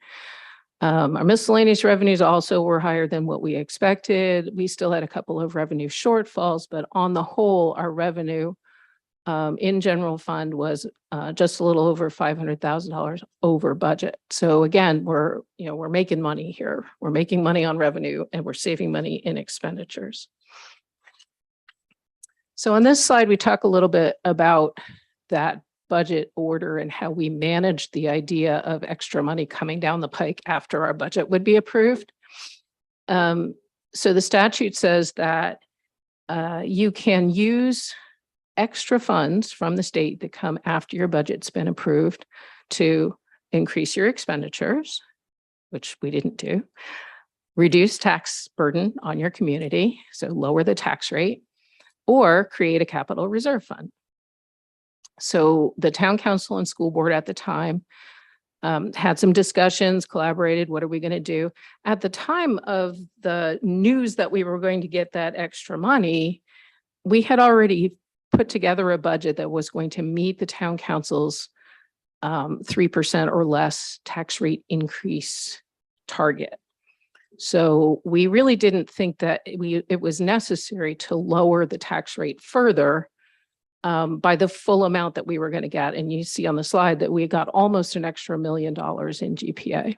Our miscellaneous revenues also were higher than what we expected. We still had a couple of revenue shortfalls, but on the whole, our revenue in general fund was just a little over $500,000 over budget. So again, we're making money here. We're making money on revenue and we're saving money in expenditures. So on this slide, we talk a little bit about that budget order and how we manage the idea of extra money coming down the pike after our budget would be approved. So the statute says that you can use extra funds from the state that come after your budget's been approved to increase your expenditures, which we didn't do, reduce tax burden on your community, so lower the tax rate, or create a capital reserve fund. So the town council and school board at the time had some discussions, collaborated, what are we going to do? At the time of the news that we were going to get that extra money, we had already put together a budget that was going to meet the town council's 3% or less tax rate increase target. So we really didn't think that it was necessary to lower the tax rate further by the full amount that we were going to get. And you see on the slide that we got almost an extra $1 million in GPA.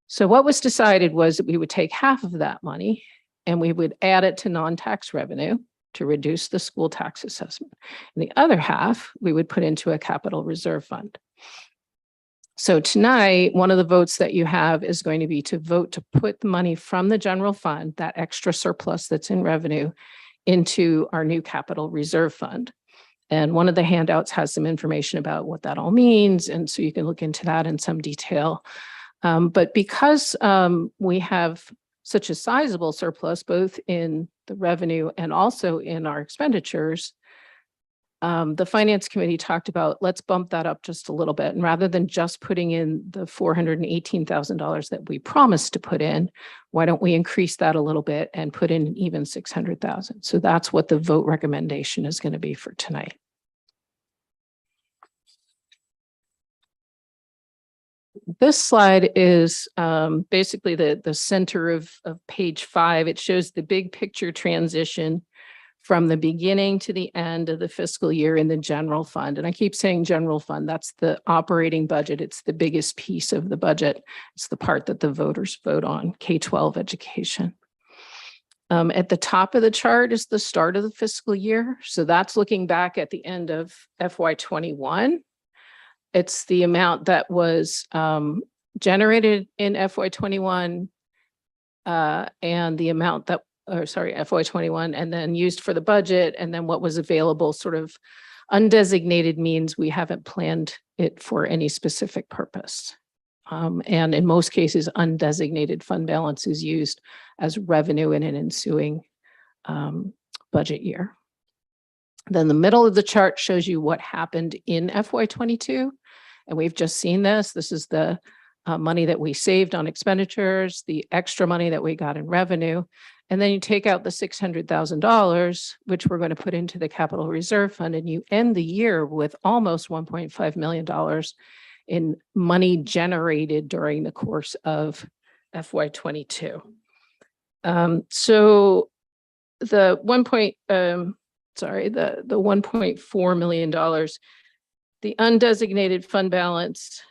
So what was decided was that we would take half of that money and we would add it to non-tax revenue to reduce the school tax assessment. And the other half we would put into a capital reserve fund. So tonight, one of the votes that you have is going to be to vote to put the money from the general fund, that extra surplus that's in revenue, into our new capital reserve fund. And one of the handouts has some information about what that all means. And so you can look into that in some detail. But because we have such a sizable surplus, both in the revenue and also in our expenditures, the finance committee talked about, let's bump that up just a little bit. And rather than just putting in the $418,000 that we promised to put in, why don't we increase that a little bit and put in even $600,000? So that's what the vote recommendation is going to be for tonight. This slide is basically the center of page 5. It shows the big picture transition from the beginning to the end of the fiscal year in the general fund. And I keep saying general fund, that's the operating budget. It's the biggest piece of the budget. It's the part that the voters vote on, K-12 education. At the top of the chart is the start of the fiscal year. So that's looking back at the end of FY21. It's the amount that was generated in FY21 and the amount that FY21, and then used for the budget, and then what was available. Sort of undesignated means we haven't planned it for any specific purpose. And in most cases, undesignated fund balance is used as revenue in an ensuing budget year. Then the middle of the chart shows you what happened in FY22. And we've just seen this. This is the money that we saved on expenditures, the extra money that we got in revenue. And then you take out the $600,000, which we're going to put into the capital reserve fund, and you end the year with almost $1.5 million in money generated during the course of FY22. So the $1.4 million, the undesignated fund balance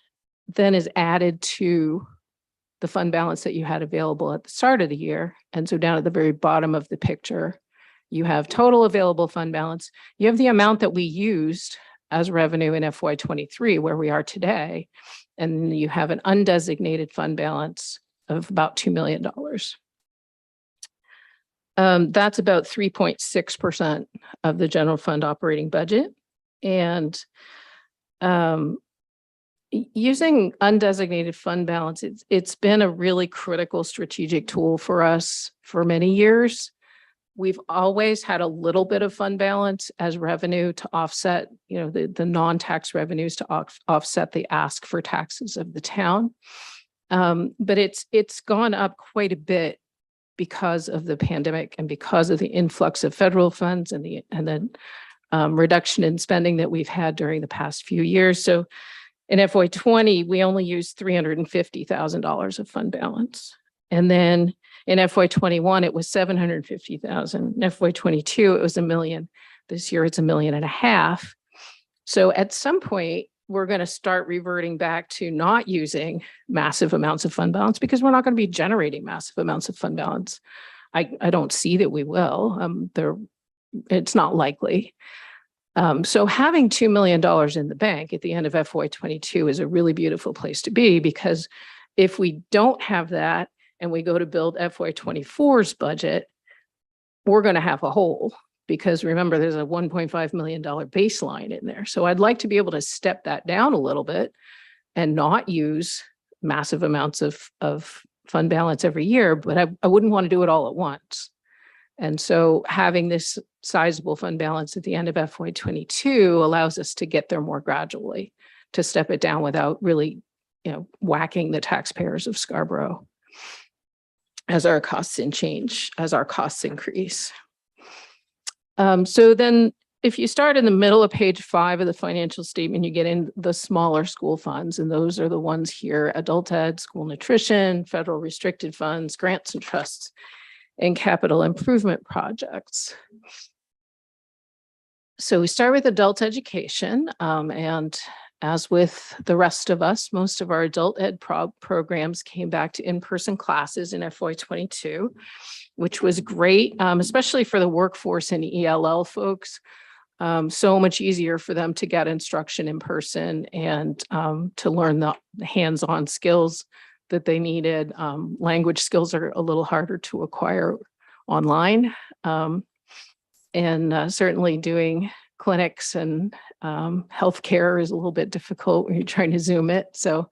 then is added to the fund balance that you had available at the start of the year. And so down at the very bottom of the picture, you have total available fund balance. You have the amount that we used as revenue in FY23, where we are today. And you have an undesignated fund balance of about $2 million. That's about 3.6% of the general fund operating budget. And using undesignated fund balance, it's been a really critical strategic tool for us for many years. We've always had a little bit of fund balance as revenue to offset, the non-tax revenues to offset the ask for taxes of the town. But it's gone up quite a bit because of the pandemic and because of the influx of federal funds and the reduction in spending that we've had during the past few years. So in FY20, we only used $350,000 of fund balance. And then in FY21, it was $750,000. In FY22, it was $1 million. This year, it's $1.5 million. So at some point, we're going to start reverting back to not using massive amounts of fund balance because we're not going to be generating massive amounts of fund balance. I don't see that we will. It's not likely. So having $2 million in the bank at the end of FY22 is a really beautiful place to be, because if we don't have that and we go to build FY24's budget, we're going to have a hole, because remember, there's a $1.5 million baseline in there. So I'd like to be able to step that down a little bit and not use massive amounts of fund balance every year, but I wouldn't want to do it all at once. And so having this sizable fund balance at the end of FY22 allows us to get there more gradually, to step it down without really, whacking the taxpayers of Scarborough as our costs increase. So then if you start in the middle of page 5 of the financial statement, you get in the smaller school funds, and those are the ones here: adult ed, school nutrition, federal restricted funds, grants and trusts, and capital improvement projects. So we start with adult education, and as with the rest of us, most of our adult ed programs came back to in-person classes in FY22, which was great, especially for the workforce and ELL folks. So much easier for them to get instruction in person and to learn the hands-on skills that they needed. Language skills are a little harder to acquire online. And certainly doing clinics and healthcare is a little bit difficult when you're trying to Zoom it. So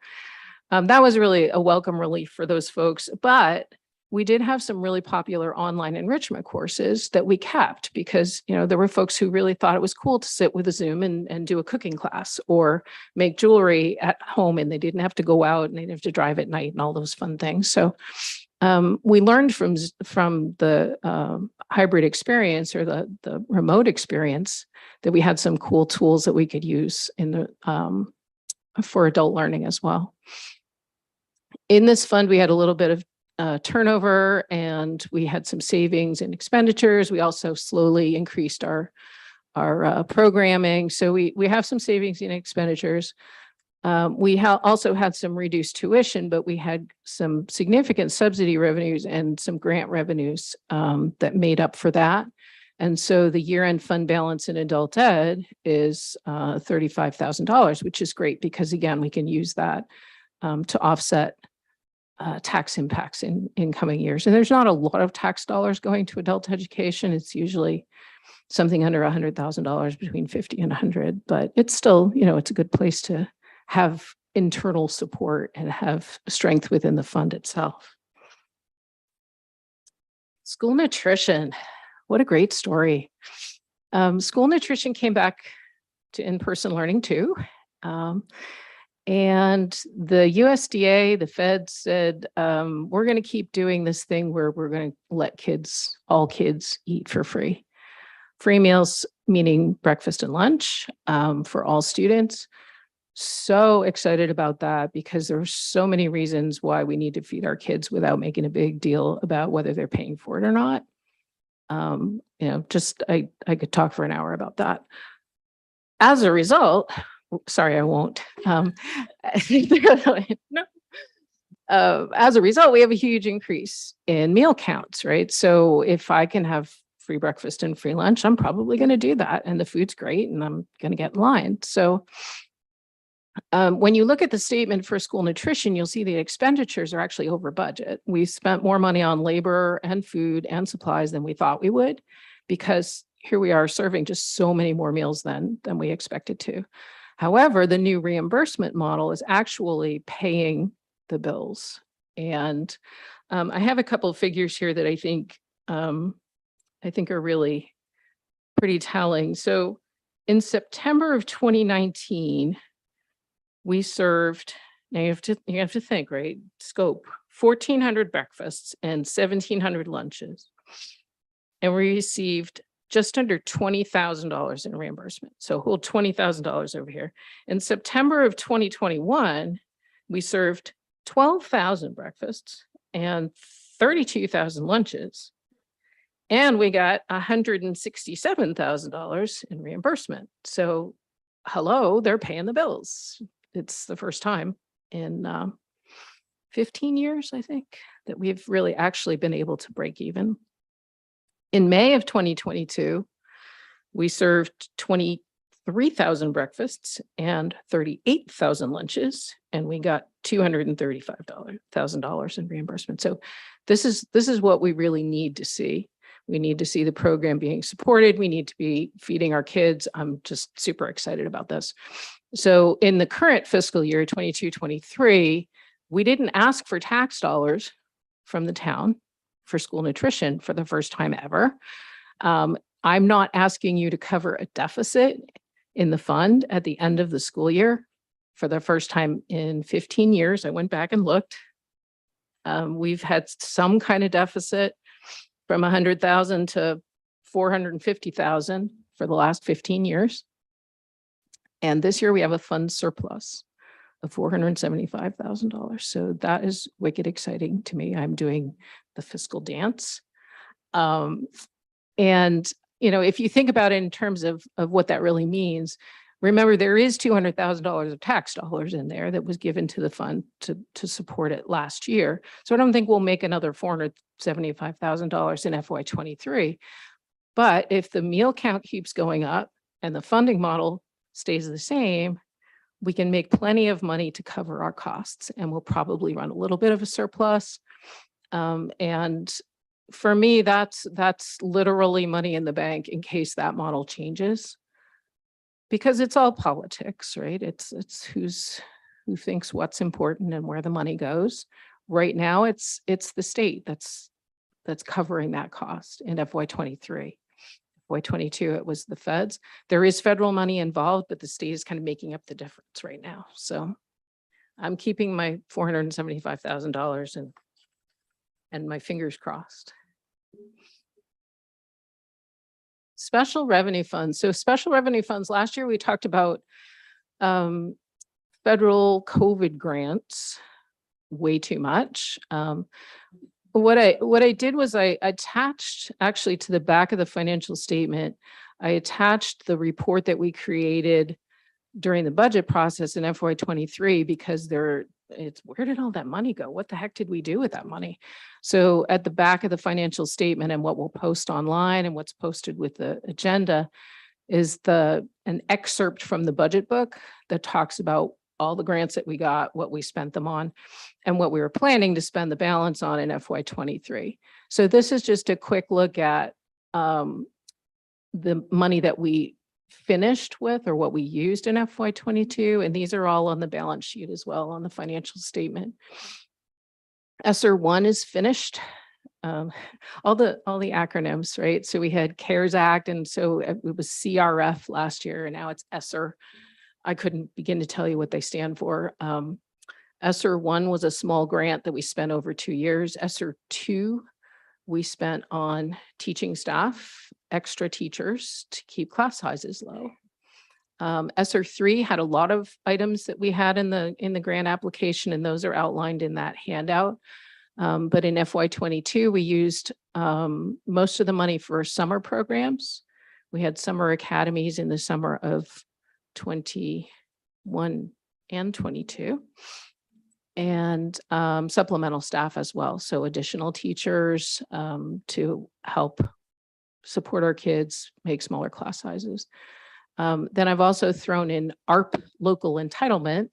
that was really a welcome relief for those folks. But we did have some really popular online enrichment courses that we kept, because there were folks who really thought it was cool to sit with a Zoom and do a cooking class or make jewelry at home, and they didn't have to go out and they didn't have to drive at night and all those fun things. So we learned from the hybrid experience, or the remote experience, that we had some cool tools that we could use in the for adult learning as well. In this fund, we had a little bit of turnover, and we had some savings in expenditures. We also slowly increased our programming. So we have some savings in expenditures. We also had some reduced tuition, but we had some significant subsidy revenues and some grant revenues that made up for that. And so the year-end fund balance in adult ed is $35,000, which is great, because again, we can use that to offset tax impacts in coming years. And there's not a lot of tax dollars going to adult education. It's usually something under $100,000, between 50 and 100, but it's still, it's a good place to have internal support and have strength within the fund itself. School nutrition, what a great story. School nutrition came back to in-person learning too. And the USDA, the Fed said, we're going to keep doing this thing where we're going to let all kids eat for free. Free meals, meaning breakfast and lunch for all students. So excited about that, because there are so many reasons why we need to feed our kids without making a big deal about whether they're paying for it or not. I could talk for an hour about that. As a result, sorry, I won't. No. as a result, we have a huge increase in meal counts, right? So if I can have free breakfast and free lunch, I'm probably going to do that. And the food's great and I'm going to get in line. So when you look at the statement for school nutrition, you'll see the expenditures are actually over budget. We spent more money on labor and food and supplies than we thought we would, because here we are serving just so many more meals than we expected to. However, the new reimbursement model is actually paying the bills. And I have a couple of figures here that I think are really pretty telling. So in September of 2019, we served, now you have to think, right? Scope, 1,400 breakfasts and 1,700 lunches. And we received just under $20,000 in reimbursement. So hold $20,000 over here. In September of 2021, we served 12,000 breakfasts and 32,000 lunches. And we got $167,000 in reimbursement. So hello, they're paying the bills. It's the first time in 15 years, I think, that we've really actually been able to break even. In May of 2022, we served 23,000 breakfasts and 38,000 lunches, and we got $235,000 in reimbursement. So this is what we really need to see. We need to see the program being supported. We need to be feeding our kids. I'm just super excited about this. So in the current fiscal year, 22-23, we didn't ask for tax dollars from the town for school nutrition for the first time ever. I'm not asking you to cover a deficit in the fund at the end of the school year for the first time in 15 years. I went back and looked. We've had some kind of deficit from 100,000 to 450,000 for the last 15 years. And this year we have a fund surplus of $475,000. So that is wicked exciting to me. I'm doing the fiscal dance. And, you know, if you think about it in terms of what that really means, remember there is $200,000 of tax dollars in there that was given to the fund to support it last year. So I don't think we'll make another $475,000 in FY23. But if the meal count keeps going up and the funding model stays the same, we can make plenty of money to cover our costs, and we'll probably run a little bit of a surplus. And for me, that's literally money in the bank in case that model changes, because it's all politics, right? It's who thinks what's important and where the money goes. Right now, it's the state that's covering that cost in FY23. FY22, it was the feds. There is federal money involved, but the state is kind of making up the difference right now. So I'm keeping my $475,000 and my fingers crossed. Special revenue funds. So special revenue funds, last year we talked about federal COVID grants way too much. What I did was I attached, actually, to the back of the financial statement, I attached the report that we created during the budget process in FY23, because where did all that money go? What the heck did we do with that money? So at the back of the financial statement, and what we'll post online and what's posted with the agenda, is an excerpt from the budget book that talks about all the grants that we got, what we spent them on, and what we were planning to spend the balance on in FY23. So this is just a quick look at the money that we finished with, or what we used in FY22. And these are all on the balance sheet as well on the financial statement. ESSER 1 is finished. All the acronyms, right? So we had CARES Act, and so it was CRF last year, and now it's ESSER. I couldn't begin to tell you what they stand for. ESSER 1 was a small grant that we spent over 2 years. ESSER 2, we spent on teaching staff, extra teachers to keep class sizes low. ESSER 3 had a lot of items that we had in the grant application, and those are outlined in that handout. But in FY22, we used most of the money for summer programs. We had summer academies in the summer of 21 and 22. and supplemental staff as well. So additional teachers to help support our kids, make smaller class sizes. Then I've also thrown in Arp Local Entitlement.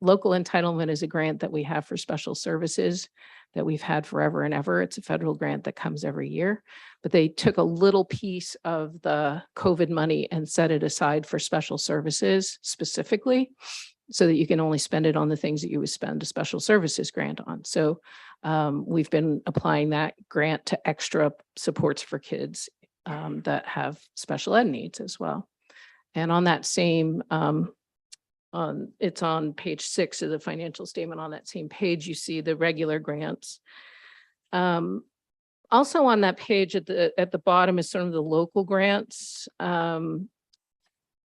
Local Entitlement is a grant that we have for special services that we've had forever and ever. It's a federal grant that comes every year, but they took a little piece of the COVID money and set it aside for special services specifically, so that you can only spend it on the things that you would spend a special services grant on. So we've been applying that grant to extra supports for kids that have special ed needs as well. And on that same, it's on page 6 of the financial statement. On that same page, you see the regular grants. Also on that page at the bottom is sort of the local grants,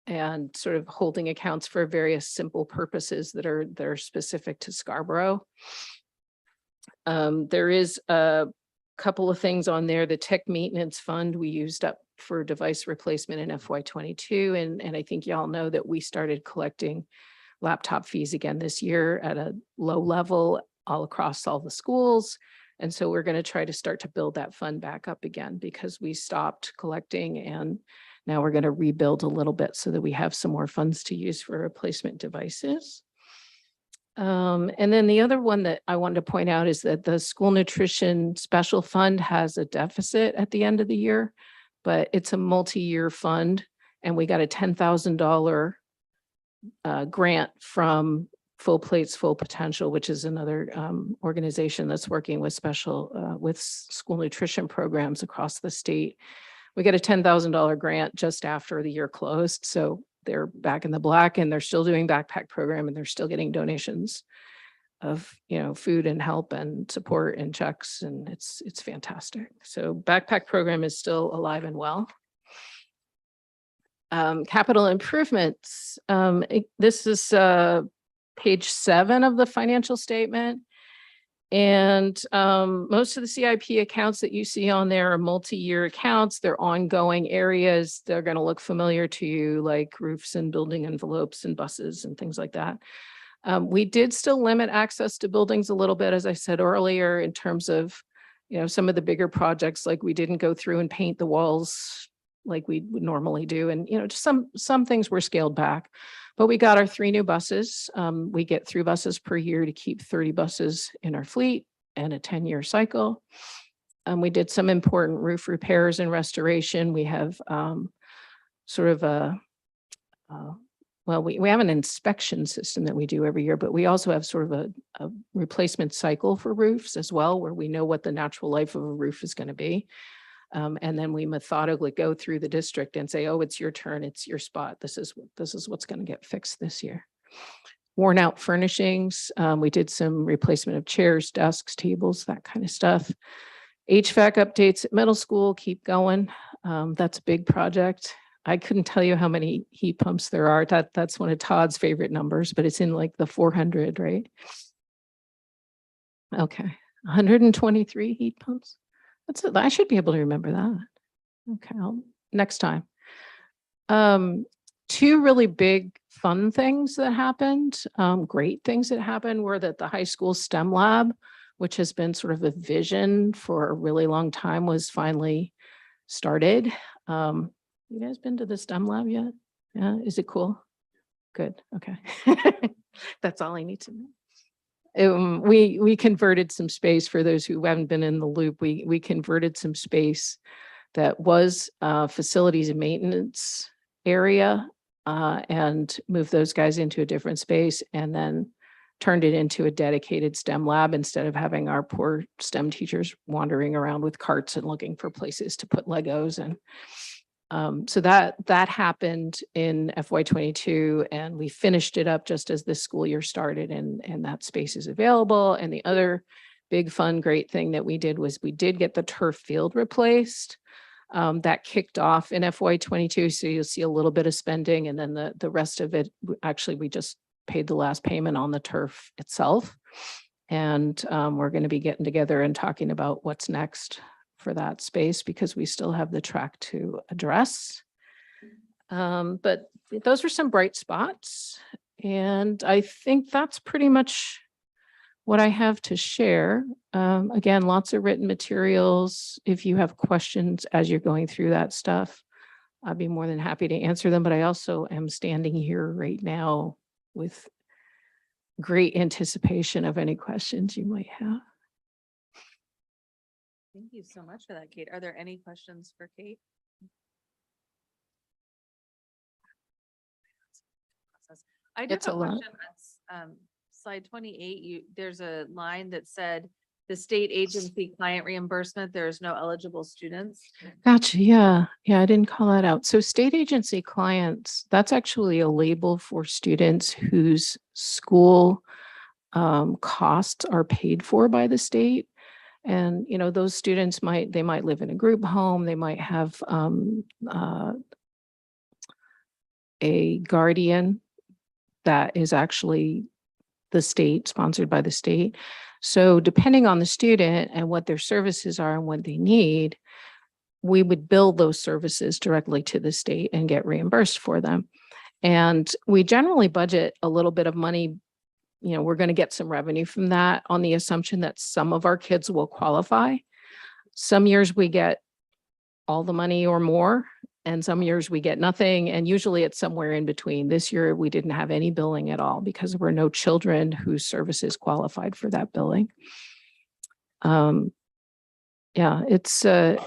and sort of holding accounts for various simple purposes that are specific to Scarborough. There is a couple of things on there. The tech maintenance fund we used up for device replacement in FY22. And I think y'all know that we started collecting laptop fees again this year at a low level all across all the schools. And so we're going to try to start to build that fund back up again, because we stopped collecting, and now we're going to rebuild a little bit so that we have some more funds to use for replacement devices. And then the other one that I wanted to point out is that the school nutrition special fund has a deficit at the end of the year, but it's a multi-year fund, and we got a $10,000 grant from Full Plates, Full Potential, which is another organization that's working with with school nutrition programs across the state. We got a $10,000 grant just after the year closed. So they're back in the black, and they're still doing backpack program, and they're still getting donations of, food and help and support and checks. And it's fantastic. So backpack program is still alive and well. Capital improvements. This is page 7 of the financial statement. And most of the CIP accounts that you see on there are multi-year accounts. They're ongoing areas. They're going to look familiar to you, like roofs and building envelopes and buses and things like that. We did still limit access to buildings a little bit, as I said earlier, in terms of, some of the bigger projects, like we didn't go through and paint the walls like we would normally do. And, just some things were scaled back. But we got our 3 new buses. We get 3 buses per year to keep 30 buses in our fleet and a 10-year cycle. We did some important roof repairs and restoration. We have sort of we have an inspection system that we do every year, but we also have sort of a replacement cycle for roofs as well, where we know what the natural life of a roof is going to be. And then we methodically go through the district and say, oh, it's your turn, it's your spot. This is what's going to get fixed this year. Worn out furnishings. We did some replacement of chairs, desks, tables, that kind of stuff. HVAC updates at middle school, keep going. That's a big project. I couldn't tell you how many heat pumps there are. That's one of Todd's favorite numbers, but it's in like the 400, right? Okay, 123 heat pumps. I should be able to remember that. Okay, next time. 2 really big fun things that happened, great things that happened, were that the high school STEM lab, which has been sort of a vision for a really long time, was finally started. You guys been to the STEM lab yet? Yeah, is it cool? Good, okay. That's all I need to know. We converted some space, for those who haven't been in the loop. We converted some space that was facilities and maintenance area, and moved those guys into a different space, and then turned it into a dedicated STEM lab, instead of having our poor STEM teachers wandering around with carts and looking for places to put Legos. And so that happened in FY22, and we finished it up just as this school year started, and that space is available. And the other big, fun, great thing that we did was we did get the turf field replaced. That kicked off in FY22, so you'll see a little bit of spending, and then the rest of it, actually, we just paid the last payment on the turf itself. And we're going to be getting together and talking about what's next for that space, because we still have the track to address. But those are some bright spots. And I think that's pretty much what I have to share. Again, lots of written materials. If you have questions as you're going through that stuff, I'd be more than happy to answer them, but I also am standing here right now with great anticipation of any questions you might have. Thank you so much for that, Kate. Are there any questions for Kate? I did It's have a a lot. question on slide 28. There's a line that said the state agency client reimbursement, there is no eligible students. Gotcha. Yeah. Yeah. I didn't call that out. So state agency clients, that's actually a label for students whose school costs are paid for by the state. And, you know, those students might live in a group home, they might have a guardian that is actually the state, sponsored by the state. So depending on the student and what their services are and what they need, we would bill those services directly to the state and get reimbursed for them. And we generally budget a little bit of money. You know, we're going to get some revenue from that on the assumption that some of our kids will qualify. Some years we get all the money or more, and some years we get nothing. And usually it's somewhere in between. This year we didn't have any billing at all because there were no children whose services qualified for that billing. Yeah, it's a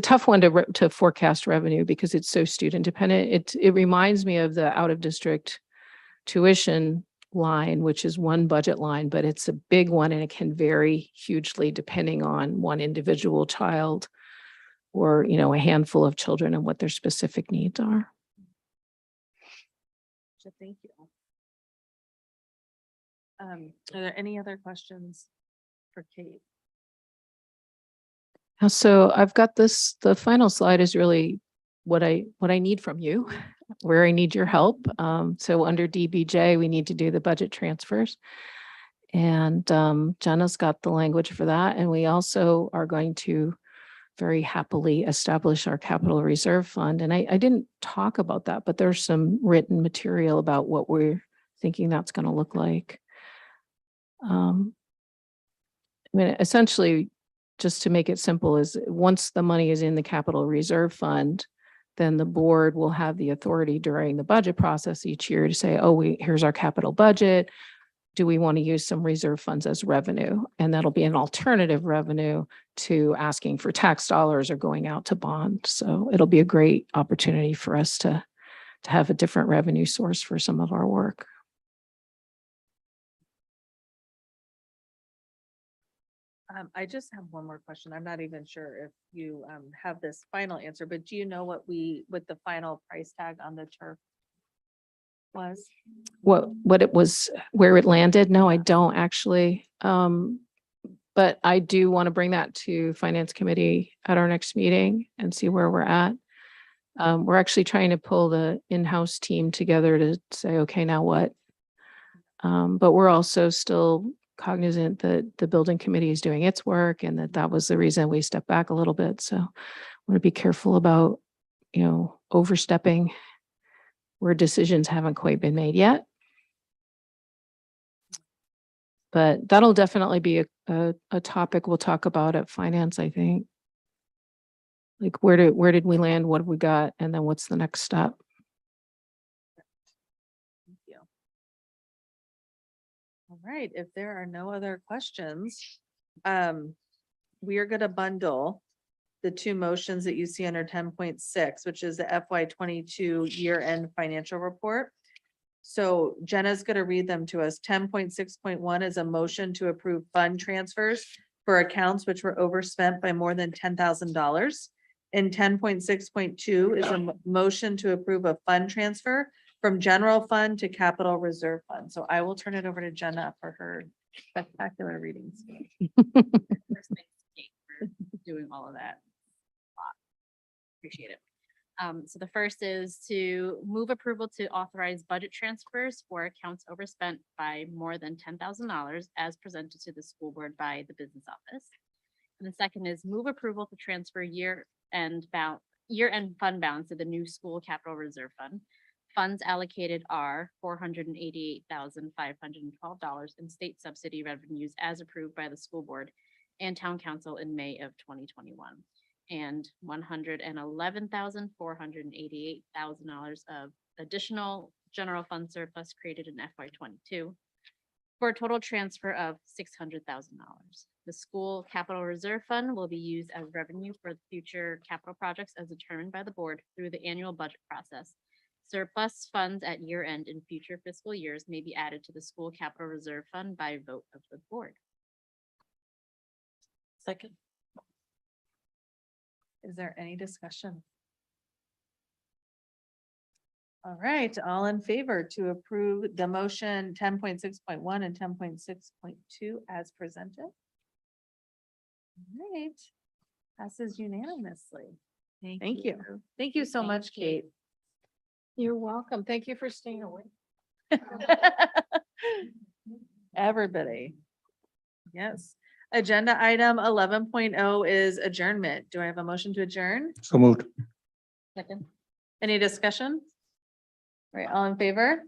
tough one to forecast revenue because it's so student dependent. It reminds me of the out of district tuition line, which is one budget line, but it's a big one and it can vary hugely depending on one individual child or, you know, a handful of children and what their specific needs are. So thank you. Are there any other questions for Kate? So I've got this, the final slide is really what I need from you, where I need your help. So under DBJ, we need to do the budget transfers. And Jenna's got the language for that. And we also are going to very happily establish our capital reserve fund. And I didn't talk about that, but there's some written material about what we're thinking that's going to look like. I mean, essentially, just to make it simple, is once the money is in the capital reserve fund, then the board will have the authority during the budget process each year to say, oh, here's our capital budget. Do we want to use some reserve funds as revenue? And that'll be an alternative revenue to asking for tax dollars or going out to bond. So it'll be a great opportunity for us to have a different revenue source for some of our work. I just have one more question. I'm not even sure if you have this final answer, but do you know what the final price tag on the turf was? What it was, where it landed? No, I don't actually. But I do want to bring that to Finance Committee at our next meeting and see where we're at. We're actually trying to pull the in-house team together to say, okay, now what? But we're also still cognizant that the building committee is doing its work and that was the reason we stepped back a little bit. So I want to be careful about, you know, overstepping where decisions haven't quite been made yet. But that'll definitely be a topic we'll talk about at finance, I think. Like where did we land? What have we got? And then what's the next step? Thank you. All right, if there are no other questions, we are going to bundle the two motions that you see under 10.6, which is the FY22 year-end financial report. So Jenna's going to read them to us. 10.6.1 is a motion to approve fund transfers for accounts which were overspent by more than $10,000. And 10.6.2 is a motion to approve a fund transfer from general fund to capital reserve fund. So I will turn it over to Jenna for her spectacular readings. First, thanks, Kate, for doing all of that. Appreciate it. So the first is to move approval to authorize budget transfers for accounts overspent by more than $10,000 as presented to the school board by the business office. And the second is move approval to transfer year-end fund balance to the new school capital reserve fund. Funds allocated are $488,512 in state subsidy revenues as approved by the school board and town council in May of 2021. And $111,488,000 of additional general fund surplus created in FY '22 for a total transfer of $600,000. The school capital reserve fund will be used as revenue for future capital projects as determined by the board through the annual budget process. Surplus funds at year end in future fiscal years may be added to the school capital reserve fund by vote of the board. Second. Is there any discussion? All right, all in favor to approve the motion 10.6.1 and 10.6.2 as presented? All right, passes unanimously. Thank you. Thank you so Thank much, you. Kate. You're welcome. Thank you for staying away. Everybody. Yes. Agenda item 11.0 is adjournment. Do I have a motion to adjourn? So moved. Second. Any discussion? All right, all in favor?